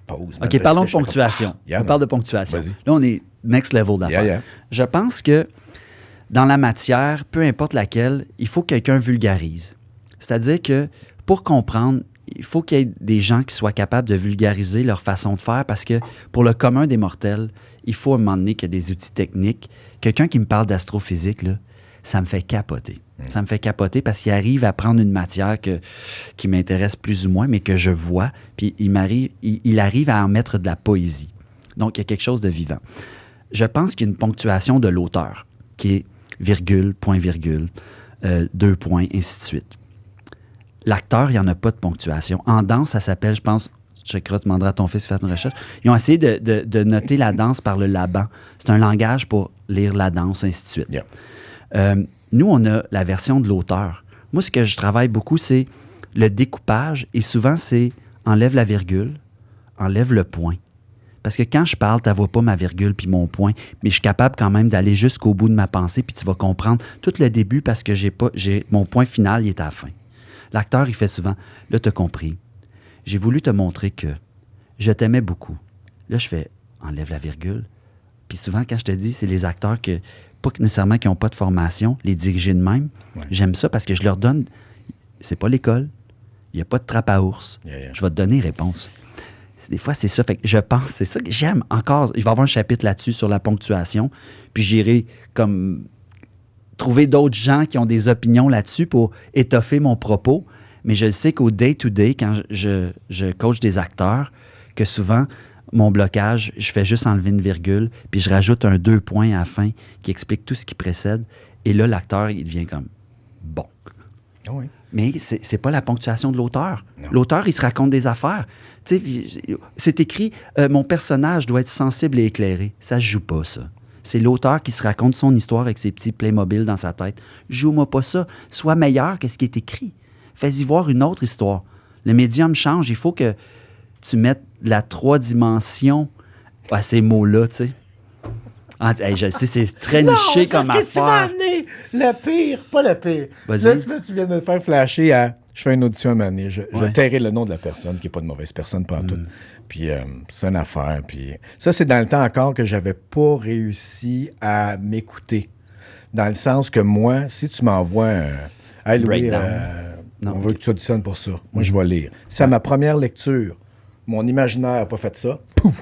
Speaker 1: Pause.
Speaker 2: OK, parlons de ponctuation. On parle de ponctuation.
Speaker 1: Vas-y.
Speaker 2: Là, on est next level d'affaires. Je pense que dans la matière, peu importe laquelle, il faut que quelqu'un vulgarise. C'est-à-dire que pour comprendre, il faut qu'il y ait des gens qui soient capables de vulgariser leur façon de faire, parce que pour le commun des mortels, il faut à un moment donné qu'il y ait des outils techniques. Quelqu'un qui me parle d'astrophysique, là, ça me fait capoter. Ça me fait capoter parce qu'il arrive à prendre une matière qui m'intéresse plus ou moins, mais que je vois, puis il arrive à en mettre de la poésie. Donc, il y a quelque chose de vivant. Je pense qu'il y a une ponctuation de l'auteur, qui est virgule, point, virgule, 2 points, ainsi de suite. L'acteur, il n'y en a pas de ponctuation. En danse, ça s'appelle, je pense, tu demanderas à ton fils de faire une recherche, ils ont essayé de noter la danse par le laban. C'est un langage pour lire la danse, ainsi de suite.
Speaker 1: Yeah.
Speaker 2: Nous, on a la version de l'auteur. Moi, ce que je travaille beaucoup, c'est le découpage, et souvent, c'est enlève la virgule, enlève le point. Parce que quand je parle, tu ne vois pas ma virgule puis mon point, mais je suis capable quand même d'aller jusqu'au bout de ma pensée, puis tu vas comprendre tout le début parce que mon point final, il est à la fin. L'acteur, il fait souvent, là, tu as compris. J'ai voulu te montrer que je t'aimais beaucoup. Là, je fais, enlève la virgule. Puis souvent, quand je te dis, c'est les acteurs pas nécessairement qui n'ont pas de formation, les diriger de même. Ouais. J'aime ça parce que je leur donne, c'est pas l'école, il n'y a pas de trappe à ours. Je vais te donner réponse. Des fois, c'est ça. Fait que je pense, c'est ça que j'aime encore. Il va y avoir un chapitre là-dessus sur la ponctuation. Puis j'irai comme trouver d'autres gens qui ont des opinions là-dessus pour étoffer mon propos. Mais je sais qu'au day-to-day, quand je coach des acteurs, que souvent, mon blocage, je fais juste enlever une virgule, puis je rajoute un 2 points à la fin qui explique tout ce qui précède. Et là, l'acteur, il devient comme bon.
Speaker 1: Oui.
Speaker 2: Mais c'est pas la ponctuation de l'auteur. Non. L'auteur, il se raconte des affaires. Tu sais, c'est écrit mon personnage doit être sensible et éclairé. Ça se joue pas, ça. C'est l'auteur qui se raconte son histoire avec ses petits Playmobil dans sa tête. Joue-moi pas ça. Sois meilleur que ce qui est écrit. Fais-y voir une autre histoire. Le médium change. Il faut que tu mettes la 3 dimensions à ces mots-là, tu sais. Ah, hey, je sais, c'est très niché comme affaire.
Speaker 1: Tu m'as amené le pire, pas le pire.
Speaker 2: Vas-y.
Speaker 1: Là, tu viens de me faire flasher à... Je fais une audition à un moment donné. Je tairai le nom de la personne, qui n'est pas une mauvaise personne, pas en tout. Puis c'est une affaire. Puis ça, c'est dans le temps encore que j'avais pas réussi à m'écouter. Dans le sens que moi, si tu m'envoies un... Hey, Louis, on veut que tu auditionnes pour ça. Moi, je vais lire. Si à ma première lecture, mon imaginaire n'a pas fait ça, pouf!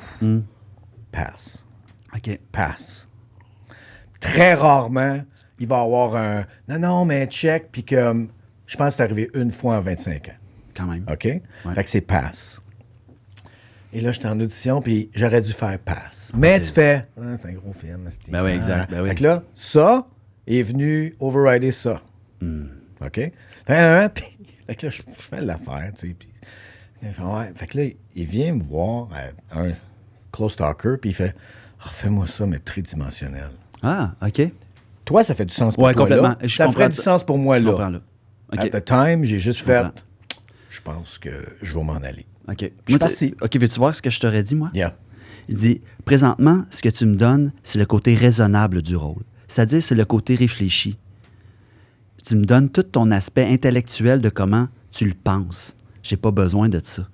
Speaker 1: Passe.
Speaker 2: OK.
Speaker 1: Passe. Très rarement, il va y avoir un « Non, mais check », puis que je pense que c'est arrivé une fois en 25 ans.
Speaker 2: Quand même.
Speaker 1: OK? Ouais. Fait que c'est passe. Et là, j'étais en audition, puis j'aurais dû faire passe. Mais tu fais « c'est un gros film. »
Speaker 2: Ben oui, exact. Ben oui.
Speaker 1: Fait que là, ça est venu overrider ça. OK? Fait que là, je fais l'affaire, tu sais, puis... Fait que là, il vient me voir, un close talker, puis il fait « Refais-moi ça, mais tridimensionnel. »
Speaker 2: Ah, OK.
Speaker 1: Toi, ça fait du sens pour toi,
Speaker 2: complètement.
Speaker 1: là. Ça ferait du sens pour moi, là.
Speaker 2: Là. Okay.
Speaker 1: At the time, j'ai juste fait « Je pense que je vais m'en aller. »
Speaker 2: OK.
Speaker 1: Je suis parti.
Speaker 2: OK, veux-tu voir ce que je t'aurais dit, moi?
Speaker 1: Yeah.
Speaker 2: Il dit « Présentement, ce que tu me donnes, c'est le côté raisonnable du rôle. C'est-à-dire, c'est le côté réfléchi. Tu me donnes tout ton aspect intellectuel de comment tu le penses. J'ai pas besoin de ça.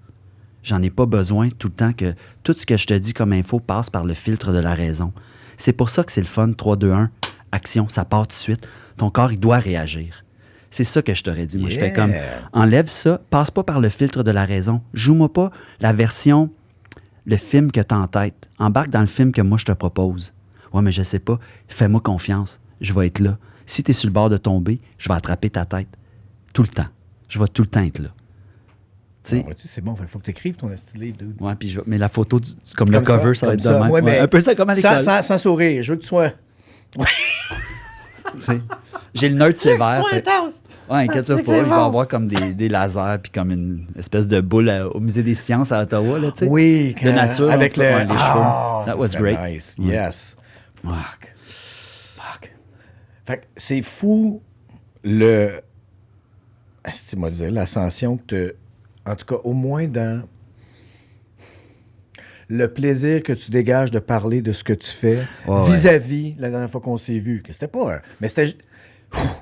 Speaker 2: J'en ai pas besoin tout le temps que tout ce que je te dis comme info passe par le filtre de la raison. C'est pour ça que c'est le fun, 3, 2, 1, action, ça part tout de suite. Ton corps, il doit réagir. C'est ça que je t'aurais dit. Moi, je fais comme, enlève ça, passe pas par le filtre de la raison. Joue-moi pas la version, le film que tu as en tête. Embarque dans le film que moi, je te propose. Ouais, mais je sais pas. Fais-moi confiance. Je vais être là. Si tu es sur le bord de tomber, je vais attraper ta tête. Tout le temps. Je vais tout le temps être là.
Speaker 1: C'est bon, il faut que tu écrives ton style, dude.
Speaker 2: Ouais, puis mais la photo, comme le cover, ça va être de même.
Speaker 1: Ouais, mais
Speaker 2: un peu ça comme à l'école.
Speaker 1: Sans sourire. Je veux que tu sois...
Speaker 2: J'ai le nerd sévère. Ouais, inquiète-toi pas, il va y
Speaker 1: bon.
Speaker 2: avoir comme des lasers puis comme une espèce de boule au Musée des Sciences à Ottawa, là, tu sais.
Speaker 1: Oui,
Speaker 2: de nature.
Speaker 1: Avec les
Speaker 2: cheveux. That was great.
Speaker 1: Nice. Yes. Fuck. Fait que c'est fou l'ascension que tu... En tout cas, au moins dans le plaisir que tu dégages de parler de ce que tu fais vis-à-vis la dernière fois qu'on s'est vu. C'était pas mais c'était...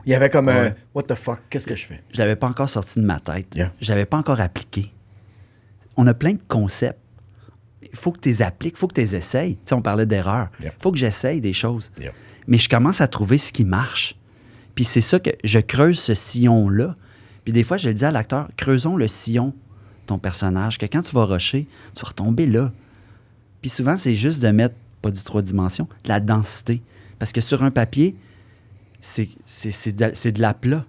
Speaker 1: Il y avait comme un « What the fuck? Qu'est-ce que je fais? »
Speaker 2: Je l'avais pas encore sorti de ma tête.
Speaker 1: Yeah.
Speaker 2: Je l'avais pas encore appliqué. On a plein de concepts. Il faut que tu les appliques, il faut que tu les essayes. Tu sais, on parlait d'erreurs. Il faut que j'essaye des choses.
Speaker 1: Yeah.
Speaker 2: Mais je commence à trouver ce qui marche. Puis c'est ça que je creuse ce sillon-là. Puis des fois, je le dis à l'acteur, creusons le sillon de ton personnage, que quand tu vas rusher, tu vas retomber là. Puis souvent, c'est juste de mettre, pas du 3 dimensions, de la densité. Parce que sur un papier, c'est de l'aplat.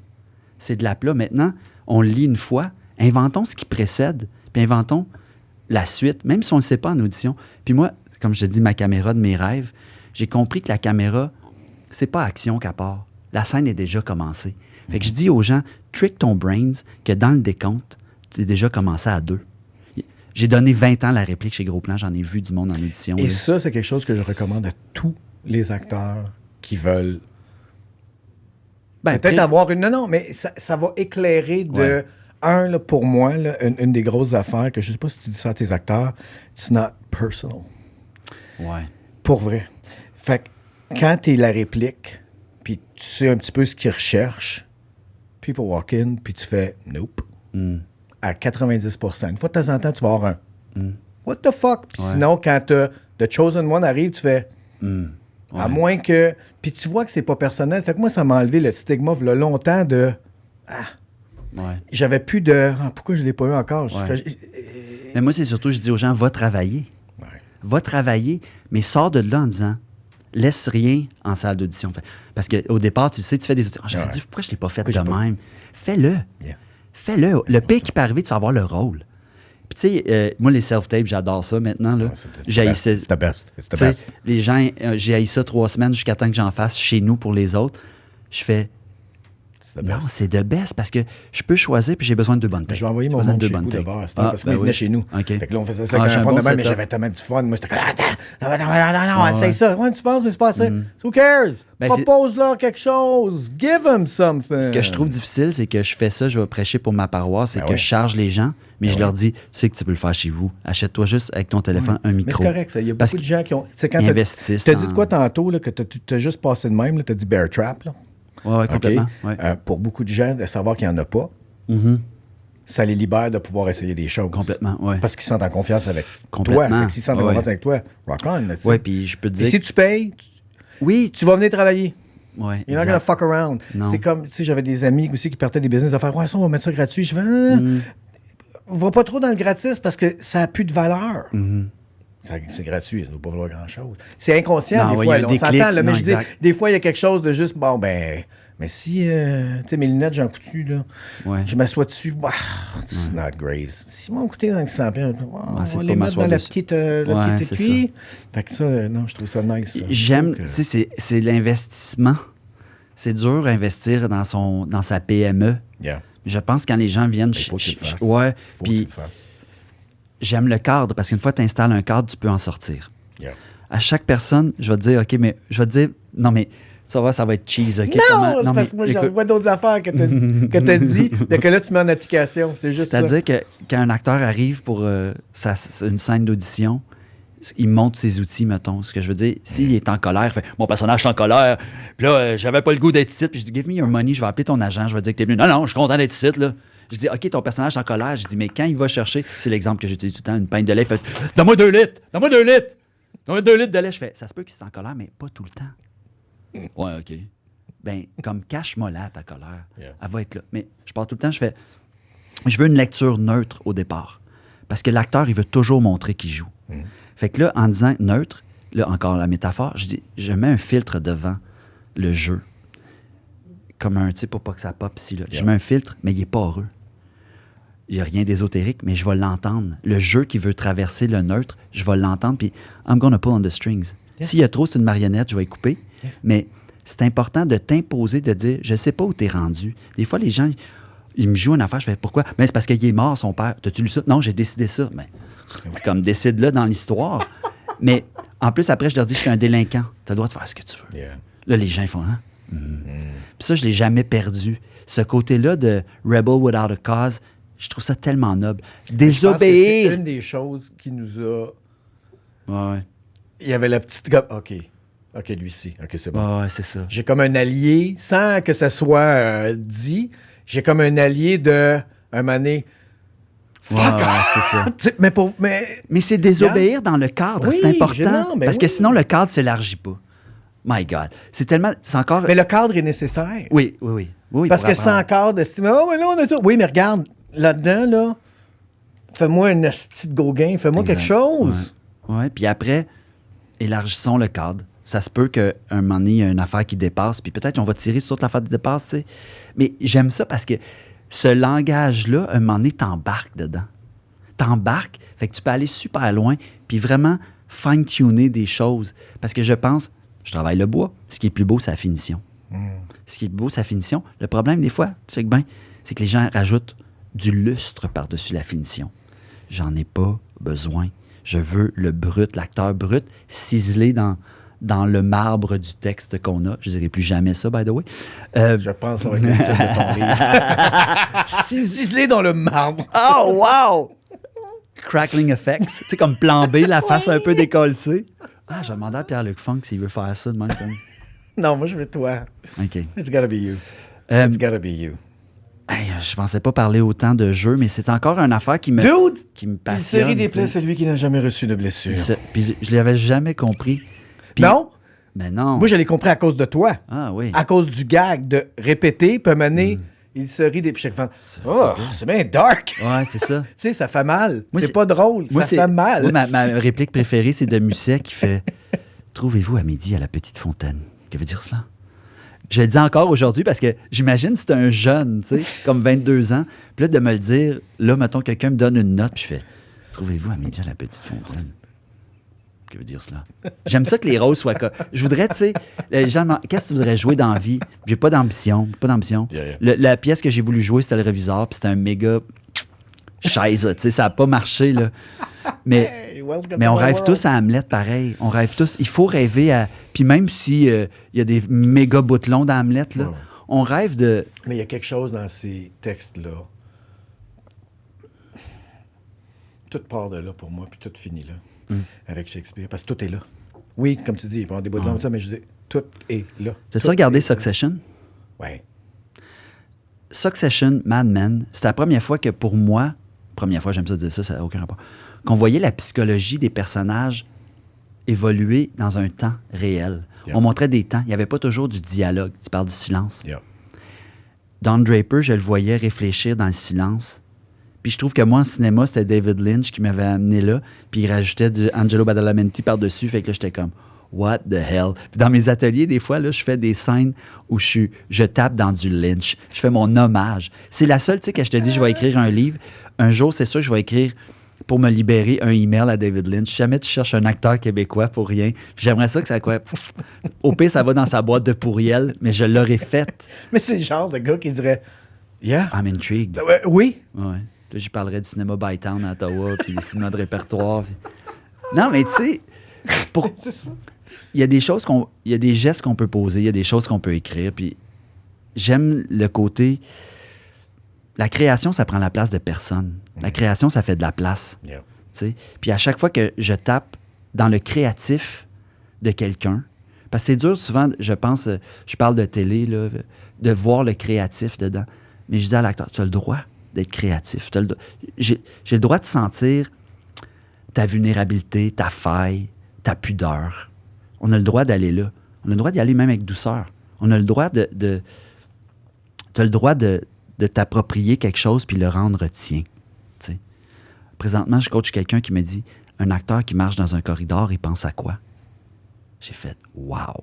Speaker 2: C'est de l'aplat. Maintenant, on le lit une fois, inventons ce qui précède, puis inventons la suite, même si on ne le sait pas en audition. Puis moi, comme je te dis, ma caméra de mes rêves, j'ai compris que la caméra, c'est pas action qu'à part. La scène est déjà commencée. Fait que je dis aux gens, trick ton brains que dans le décompte, tu es déjà commencé à 2. J'ai donné 20 ans la réplique chez Gros Plan, j'en ai vu du monde en audition.
Speaker 1: Et ça, c'est quelque chose que je recommande à tous les acteurs qui veulent peut-être avoir une... Non, mais ça va éclairer de...
Speaker 2: Ouais.
Speaker 1: Là, pour moi, là, une des grosses affaires, que je sais pas si tu dis ça à tes acteurs, it's not personal.
Speaker 2: Ouais.
Speaker 1: Pour vrai. Fait que quand t'es la réplique, puis tu sais un petit peu ce qu'ils recherchent, people walk in, puis tu fais « nope ». À 90%. Une fois de temps en temps, tu vas avoir un « what the fuck ». Puis sinon, quand The Chosen One arrive, tu fais à moins que... Puis tu vois que c'est pas personnel. Fait que moi, ça m'a enlevé le stigma il y a longtemps de j'avais plus de pourquoi je l'ai pas eu encore.
Speaker 2: Mais moi, c'est surtout, je dis aux gens, va travailler.
Speaker 1: Ouais.
Speaker 2: Va travailler, mais sors de là en disant, laisse rien en salle d'audition. Parce qu'au départ, tu sais, tu fais des auditions. J'aurais dit, pourquoi je ne l'ai pas fait de même? Fais-le.
Speaker 1: Yeah.
Speaker 2: Fais-le. Le pire qui peut arriver, tu vas avoir le rôle. Puis tu sais, moi, les self-tapes, j'adore ça maintenant. Là.
Speaker 1: C'est the best.
Speaker 2: Les gens, j'ai haï ça 3 semaines jusqu'à temps que j'en fasse chez nous pour les autres. Je fais... Non, c'est de best parce que je peux choisir puis j'ai besoin de 2 bonnes têtes.
Speaker 1: Je vais envoyer mon monde chez vous d'abord parce qu'il venait chez nous.
Speaker 2: Okay.
Speaker 1: Fait que là, on faisait ça avec un fond de même, mais j'avais tellement du fun. Moi, j'étais comme, non, essaye ça. Ouais, tu penses, mais c'est pas assez. Who cares? Propose-leur quelque chose. Give them something.
Speaker 2: Ce que je trouve difficile, c'est que je fais ça, je vais prêcher pour ma paroisse, c'est que je charge les gens, mais je leur dis, tu sais que tu peux le faire chez vous. Achète-toi juste avec ton téléphone un micro.
Speaker 1: Mais c'est correct, ça. Il y a beaucoup de gens qui ont...
Speaker 2: Ils investissent.
Speaker 1: Tu as dit de quoi tantôt, là, que tu as juste passé de même, tu as dit bear trap, là.
Speaker 2: Oui, complètement.
Speaker 1: Okay.
Speaker 2: Ouais.
Speaker 1: Pour beaucoup de gens, de savoir qu'il n'y en a pas, ça les libère de pouvoir essayer des choses.
Speaker 2: Complètement, oui.
Speaker 1: Parce qu'ils se sentent en confiance avec toi. Fait que s'ils se sentent en confiance avec toi, rock on.
Speaker 2: Oui, puis je peux te dire...
Speaker 1: Et si tu payes,
Speaker 2: oui,
Speaker 1: tu vas venir travailler.
Speaker 2: Oui,
Speaker 1: You're not gonna fuck around.
Speaker 2: Non.
Speaker 1: C'est comme, tu sais, j'avais des amis aussi qui partaient des business d'affaires. Ouais, ça, on va mettre ça gratuit. Je fais, va pas trop dans le gratis parce que ça n'a plus de valeur. C'est gratuit, ça ne doit pas valoir grand-chose. C'est inconscient, des fois. On s'entend, là, mais je dis, des fois, il y a quelque chose de juste, bon, ben, mais si, tu sais, mes lunettes, Jean Coutu, là, je m'assois dessus, it's not great. Si m'ont coûté 500 $, on va les mettre dans la petite étui. Fait que ça, non, je trouve ça nice.
Speaker 2: J'aime, tu sais, c'est l'investissement. C'est dur d'investir dans sa PME.
Speaker 1: Yeah.
Speaker 2: Je pense que quand les gens viennent...
Speaker 1: Il faut que tu le fasses.
Speaker 2: Ouais,
Speaker 1: puis
Speaker 2: j'aime le cadre, parce qu'une fois que tu installes un cadre, tu peux en sortir.
Speaker 1: Yeah.
Speaker 2: À chaque personne, je vais te dire, OK, mais je vais te dire, non, mais ça va être cheese, OK?
Speaker 1: Non, parce que moi, j'en vois d'autres affaires que tu as dit, mais que là, tu mets en application. C'est juste ça.
Speaker 2: C'est-à-dire que quand un acteur arrive pour une scène d'audition, il montre ses outils, mettons. Ce que je veux dire, s'il est en colère, il fait « Mon personnage est en colère, puis là, j'avais pas le goût d'être ici. » Puis je dis « Give me your money, je vais appeler ton agent, je vais dire que t'es venu. » « Non, je suis content d'être ici, là. » Je dis « OK, ton personnage est en colère. » Je dis « Mais quand il va chercher, c'est l'exemple que j'utilise tout le temps, une pinte de lait, il fait « Donne-moi 2 litres! Donne-moi 2 litres! Donne-moi 2 litres de lait! » Je fais « Ça se peut qu'il soit en colère, mais pas tout le temps. » Ouais, OK. Ben, comme cache-moi là ta colère. Yeah. Elle va être là. Mais je pars tout le temps, je veux une lecture neutre au départ. Parce que l'acteur, il veut toujours montrer qu'il joue. Fait que là, en disant neutre, là, encore la métaphore, je mets un filtre devant le jeu. Comme un, tu sais, pour pas que ça pop ici, là. Yeah. Je mets un filtre, mais il est pas heureux. Il n'y a rien d'ésotérique, mais je vais l'entendre. Le jeu qui veut traverser le neutre, je vais l'entendre, puis I'm gonna pull on the strings. Yeah. S'il y a trop, c'est une marionnette, je vais y couper. Yeah. Mais c'est important de t'imposer, de dire, je sais pas où t'es rendu. Des fois, les gens, ils me jouent une affaire, je fais, pourquoi? Mais c'est parce qu'il est mort, son père. T'as-tu lu ça? Non, j'ai décidé ça. Mais comme décide-le dans l'histoire. Mais en plus, après, je leur dis, je suis un délinquant. T'as le droit de faire ce que tu veux. Yeah. Là, les gens, ils font, hein? Puis ça, je l'ai jamais perdu. Ce côté-là de rebel without a cause, je trouve ça tellement noble. Désobéir.
Speaker 1: C'est une des choses qui nous a...
Speaker 2: Ouais.
Speaker 1: Il y avait la petite... OK, lui-ci. OK, c'est bon.
Speaker 2: Ouais, c'est ça.
Speaker 1: J'ai comme un allié, sans que ça soit dit, j'ai comme un allié de... Un mané...
Speaker 2: Ouais, c'est ça.
Speaker 1: mais
Speaker 2: c'est désobéir dans le cadre, c'est important. Parce que sinon, le cadre ne s'élargit pas. My God. C'est encore...
Speaker 1: Mais le cadre est nécessaire.
Speaker 2: Oui.
Speaker 1: Parce que sans cadre, oh, mais là, on a tout. Oui, mais regarde, là-dedans, là, fais-moi un petit de Gauguin, fais-moi quelque chose.
Speaker 2: Oui, puis après, élargissons le cadre. Ça se peut qu'un moment donné, il y a une affaire qui dépasse, puis peut-être on va tirer sur toute l'affaire qui dépasse, tu sais. Mais j'aime ça parce que ce langage-là, un moment donné, t'embarques dedans. T'embarques, fait que tu peux aller super loin, puis vraiment fine-tuner des choses. Parce que je pense, je travaille le bois, ce qui est plus beau, c'est la finition. Ce qui est beau, c'est la finition. Le problème, des fois, c'est que les gens rajoutent du lustre par-dessus la finition. J'en ai pas besoin. Je veux le brut, l'acteur brut, ciselé dans le marbre du texte qu'on a. Je dirai plus jamais ça, by the way.
Speaker 1: Je pense que ça va être le titre de ton livre. Ciselé dans le marbre.
Speaker 2: Oh, wow! Crackling effects. Tu sais, comme plan B, la face un peu décollée. Ah, je vais demander à Pierre-Luc Funk s'il veut faire ça de même.
Speaker 1: Non, moi, je veux toi.
Speaker 2: OK.
Speaker 1: It's gotta be you. It's gotta be you.
Speaker 2: Hey, je pensais pas parler autant de jeux, mais c'est encore une affaire qui me
Speaker 1: Dude!
Speaker 2: passionne.
Speaker 1: Il serait des
Speaker 2: tu sais.
Speaker 1: plaies celui qui n'a jamais reçu de blessure.
Speaker 2: Puis je l'avais jamais compris. Puis-
Speaker 1: Non?
Speaker 2: Mais non.
Speaker 1: Moi, je l'ai compris à cause de toi.
Speaker 2: Ah oui.
Speaker 1: À cause du gag de répéter, puis à un moment donné, il se rit des... Puis chaque fois, oh, c'est bien dark.
Speaker 2: Ouais, c'est ça.
Speaker 1: Tu sais, ça fait mal.
Speaker 2: Moi,
Speaker 1: C'est
Speaker 2: c'est-
Speaker 1: pas drôle,
Speaker 2: Moi,
Speaker 1: ça fait mal.
Speaker 2: moi, ma réplique préférée, c'est de Musset qui fait « Trouvez-vous à midi à la petite fontaine. » Que veut dire cela? Je le dis encore aujourd'hui parce que j'imagine c'est un jeune, tu sais, comme 22 ans. Puis là, de me le dire, là, mettons, quelqu'un me donne une note, puis je fais « Trouvez-vous à midi à la petite fontaine. » Que veut dire cela? J'aime ça que les rôles soient comme... Je voudrais, tu sais, les gens demandent, qu'est-ce que tu voudrais jouer dans la vie? J'ai pas d'ambition.
Speaker 1: Yeah.
Speaker 2: La pièce que j'ai voulu jouer, c'était le Réviseur, puis c'était un méga chaise, tu sais, ça a pas marché, là. Mais...
Speaker 1: Hey, welcome
Speaker 2: Mais
Speaker 1: to
Speaker 2: on
Speaker 1: my
Speaker 2: rêve
Speaker 1: world.
Speaker 2: tous à Hamlet, pareil. On rêve tous. Il faut rêver à... Puis même si il y a des méga bouts longs dans Hamlet, là,
Speaker 1: Ouais.
Speaker 2: on rêve de...
Speaker 1: Mais il y a quelque chose dans ces textes-là. Tout part de là pour moi, puis tout finit là, avec Shakespeare. Parce que tout est là. Oui, comme tu dis, il va y avoir des bouts de long, ça, mais je dis, tout est là.
Speaker 2: T'as-tu
Speaker 1: Tout
Speaker 2: regardé
Speaker 1: est là.
Speaker 2: Succession?
Speaker 1: Ouais.
Speaker 2: Succession, Mad Men, c'était la première fois que pour moi, première fois, j'aime ça dire ça, ça n'a aucun rapport, qu'on voyait la psychologie des personnages évoluer dans un temps réel.
Speaker 1: Yeah.
Speaker 2: On montrait des temps. Il n'y avait pas toujours du dialogue. Tu parles du silence.
Speaker 1: Yeah.
Speaker 2: Don Draper, je le voyais réfléchir dans le silence. Puis je trouve que moi, en cinéma, c'était David Lynch qui m'avait amené là. Puis il rajoutait du Angelo Badalamenti par-dessus. Fait que là, j'étais comme, what the hell? Puis dans mes ateliers, des fois, là, je fais des scènes où je tape dans du Lynch. Je fais mon hommage. C'est la seule, tu sais, que je te dis, je vais écrire un livre. Un jour, c'est sûr, je vais écrire pour me libérer un email à David Lynch. Si jamais tu cherches un acteur québécois pour rien, j'aimerais ça que ça quoi. Au pire, ça va dans sa boîte de pourriel, mais je l'aurais faite.
Speaker 1: Mais c'est le genre de gars qui dirait, yeah.
Speaker 2: I'm intrigued.
Speaker 1: Oui.
Speaker 2: Ouais. Là, j'y parlerais du cinéma Bytown à Ottawa, puis des cinémas de répertoire. Non, mais tu sais,
Speaker 1: C'est ça.
Speaker 2: il y a des choses il y a des gestes qu'on peut poser, il y a des choses qu'on peut écrire, puis j'aime le côté... La création, ça prend la place de personne. La création, ça fait de la place.
Speaker 1: Yeah.
Speaker 2: Tu sais. Puis à chaque fois que je tape dans le créatif de quelqu'un, parce que c'est dur souvent, je pense, je parle de télé, là, de voir le créatif dedans. Mais je dis à l'acteur, tu as le droit d'être créatif. J'ai le droit de sentir ta vulnérabilité, ta faille, ta pudeur. On a le droit d'aller là. On a le droit d'y aller même avec douceur. On a le droit tu as le droit de t'approprier quelque chose puis le rendre tien. T'sais. Présentement, je coach quelqu'un qui me dit, un acteur qui marche dans un corridor, il pense à quoi? J'ai fait, wow,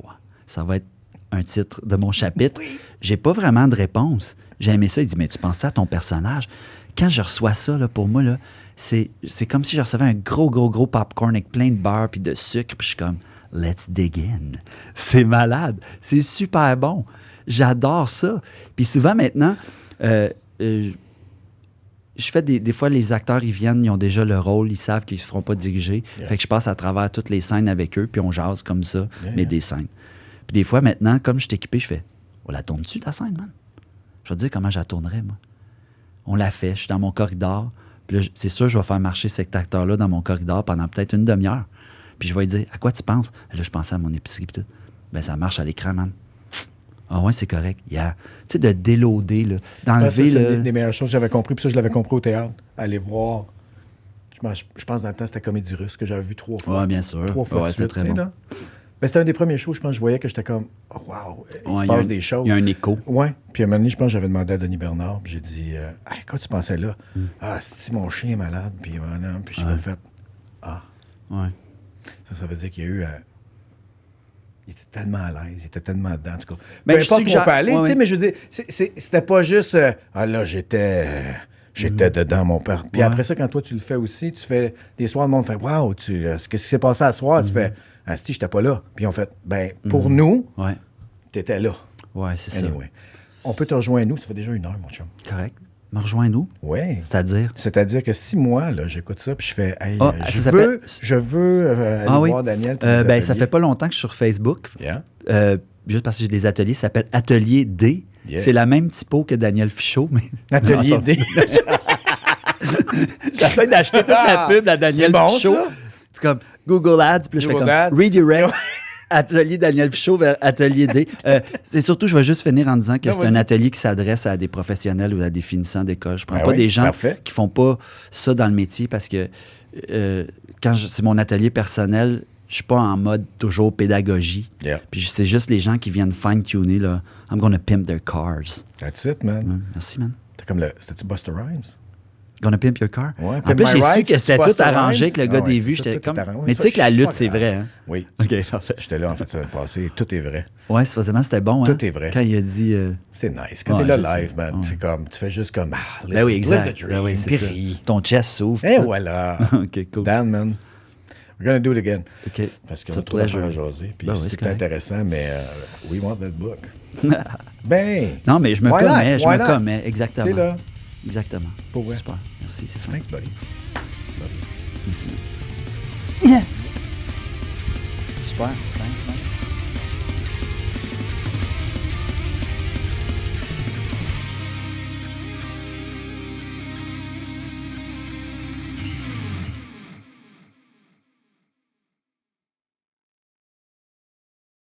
Speaker 2: ça va être un titre de mon chapitre. J'ai pas vraiment de réponse. J'ai aimé ça. Il dit, mais tu penses à ton personnage? Quand je reçois ça, là, pour moi, là, c'est comme si je recevais un gros popcorn avec plein de beurre puis de sucre. Puis je suis comme, let's dig in. C'est malade. C'est super bon. J'adore ça. Puis souvent, maintenant, je fais des fois, les acteurs, ils viennent, ils ont déjà le rôle, ils savent qu'ils ne se feront pas diriger.
Speaker 1: Yeah.
Speaker 2: Fait que je passe à travers toutes les scènes avec eux, puis on jase comme ça, mais
Speaker 1: Yeah.
Speaker 2: des scènes. Puis des fois, maintenant, comme je suis équipé, je fais, on la tourne-tu, ta scène, man? Je vais te dire comment je la tournerais, moi. On la fait, je suis dans mon corridor, puis là, c'est sûr, je vais faire marcher cet acteur-là dans mon corridor pendant peut-être une demi-heure. Puis je vais lui dire, à quoi tu penses? Là, je pensais à mon épicerie, puis tout. Ben, ça marche à l'écran, man. Ah ouais, c'est correct. Yeah. Tu sais, de déloader, là,
Speaker 1: Ouais, ça,
Speaker 2: d'enlever
Speaker 1: c'est
Speaker 2: le...
Speaker 1: une des meilleures choses que j'avais compris. Puis ça, je l'avais compris au théâtre. Aller voir. Je pense dans le temps, c'était Comédie Russe, que j'avais vu 3 fois.
Speaker 2: Ouais, bien sûr.
Speaker 1: 3 fois
Speaker 2: Ouais,
Speaker 1: de
Speaker 2: c'est
Speaker 1: suite,
Speaker 2: très
Speaker 1: tu sais,
Speaker 2: bon.
Speaker 1: là. Ben, c'était un des premiers shows, je pense, je voyais que j'étais comme, oh, wow, il
Speaker 2: Ouais,
Speaker 1: se
Speaker 2: il y a
Speaker 1: passe
Speaker 2: un-
Speaker 1: des choses.
Speaker 2: Il y a un écho.
Speaker 1: Ouais. Puis à un moment donné, je pense que j'avais demandé à Denis Bernard, puis j'ai dit, hey, quoi tu pensais là? Ah, si mon chien est malade, puis voilà. Puis j'ai
Speaker 2: Ouais.
Speaker 1: comme fait, ah,
Speaker 2: Ouais.
Speaker 1: ça veut dire qu'il y a eu Il était tellement à l'aise, il était tellement dedans, en tout cas.
Speaker 2: Ben,
Speaker 1: Peu
Speaker 2: je
Speaker 1: importe où on
Speaker 2: suggère-
Speaker 1: peut aller,
Speaker 2: ouais,
Speaker 1: tu sais,
Speaker 2: ouais.
Speaker 1: mais je veux dire, c'était pas juste ah là, j'étais dedans, mon père. Puis
Speaker 2: Ouais.
Speaker 1: après ça, quand toi, tu le fais aussi, tu fais des soirs, le monde fait waouh, qu'est-ce qui s'est passé à ce soir? Tu fais ah, si, j'étais pas là. Puis on fait ben, pour nous,
Speaker 2: Ouais.
Speaker 1: t'étais là.
Speaker 2: Ouais, c'est
Speaker 1: Anyway. On peut te rejoindre, nous, ça fait déjà 1 heure, mon chum.
Speaker 2: ça. Correct. Me rejoins-nous.
Speaker 1: Oui.
Speaker 2: C'est-à-dire.
Speaker 1: C'est-à-dire que si moi, là, j'écoute ça, puis je fais hey,
Speaker 2: Ah,
Speaker 1: je
Speaker 2: ça
Speaker 1: veux,
Speaker 2: s'appelle-
Speaker 1: je veux aller
Speaker 2: Ah oui.
Speaker 1: voir Daniel. puis les
Speaker 2: Ben, ça
Speaker 1: ateliers.
Speaker 2: fait pas longtemps que je suis sur Facebook.
Speaker 1: Yeah.
Speaker 2: Juste parce que j'ai des ateliers, ça s'appelle Atelier D.
Speaker 1: Yeah.
Speaker 2: C'est la même typo que Daniel Fichot, mais.
Speaker 1: Atelier
Speaker 2: Non,
Speaker 1: D.
Speaker 2: J'essaie d'acheter toute la pub à Daniel
Speaker 1: C'est bon,
Speaker 2: Fichot.
Speaker 1: ça?
Speaker 2: C'est comme Google Ads, puis là, je fais
Speaker 1: Google
Speaker 2: comme
Speaker 1: Ads.
Speaker 2: Redirect. Atelier Daniel Fichot vers Atelier D. C'est surtout, je vais juste finir en disant que
Speaker 1: Non,
Speaker 2: c'est un
Speaker 1: vas-y.
Speaker 2: atelier qui s'adresse à des professionnels ou à des finissants d'école. Je prends
Speaker 1: Ben
Speaker 2: pas
Speaker 1: oui,
Speaker 2: des gens
Speaker 1: parfait.
Speaker 2: qui font pas ça dans le métier parce que c'est mon atelier personnel, je suis pas en mode toujours pédagogie.
Speaker 1: Yeah.
Speaker 2: Puis c'est juste les gens qui viennent fine-tuner, là. I'm gonna pimp their cars.
Speaker 1: That's it, man.
Speaker 2: Ouais, merci, man.
Speaker 1: T'es comme c'était-tu Busta Rhymes?
Speaker 2: Gonna pimp your car.
Speaker 1: Ouais,
Speaker 2: En
Speaker 1: Pimp
Speaker 2: plus,
Speaker 1: My
Speaker 2: j'ai su
Speaker 1: Ride,
Speaker 2: que
Speaker 1: c'est-tu
Speaker 2: c'était tout
Speaker 1: Busta
Speaker 2: arrangé
Speaker 1: Rhymes?
Speaker 2: avec le gars
Speaker 1: Ah ouais,
Speaker 2: des
Speaker 1: c'est
Speaker 2: vues.
Speaker 1: tout
Speaker 2: J'étais
Speaker 1: est
Speaker 2: comme.
Speaker 1: arrangé.
Speaker 2: Mais tu sais que la
Speaker 1: C'est
Speaker 2: lutte,
Speaker 1: pas
Speaker 2: c'est
Speaker 1: grave.
Speaker 2: vrai, hein?
Speaker 1: Oui.
Speaker 2: OK, parfait.
Speaker 1: J'étais là en fait semaine passée. Tout est vrai.
Speaker 2: Ouais, supposément, c'était bon, hein?
Speaker 1: Tout est vrai.
Speaker 2: Quand il a dit.
Speaker 1: C'est nice. Quand
Speaker 2: Ouais,
Speaker 1: t'es là
Speaker 2: je sais.
Speaker 1: live, man,
Speaker 2: Ouais.
Speaker 1: c'est comme, tu fais juste comme,
Speaker 2: Ben oui, exact.
Speaker 1: live the dream,
Speaker 2: Ben oui, c'est
Speaker 1: puis
Speaker 2: ça.
Speaker 1: ris.
Speaker 2: Ton chest s'ouvre.
Speaker 1: Et
Speaker 2: tout.
Speaker 1: voilà.
Speaker 2: OK, cool.
Speaker 1: Dan, man. We're gonna do it again.
Speaker 2: OK.
Speaker 1: Parce qu'on
Speaker 2: It's a
Speaker 1: a trop d'affaires à
Speaker 2: pleasure.
Speaker 1: jaser. Puis
Speaker 2: Ben oui,
Speaker 1: c'est
Speaker 2: c'est
Speaker 1: tout
Speaker 2: correct.
Speaker 1: intéressant, mais we want that book. Ben,
Speaker 2: Non, mais je me
Speaker 1: Why not?
Speaker 2: commets, je
Speaker 1: Why
Speaker 2: me
Speaker 1: not?
Speaker 2: commets, exactement.
Speaker 1: c'est là.
Speaker 2: Exactement.
Speaker 1: Pour vrai.
Speaker 2: Super. Merci, c'est fin.
Speaker 1: Thanks, buddy.
Speaker 2: Merci. Yeah. Super. Thanks, man.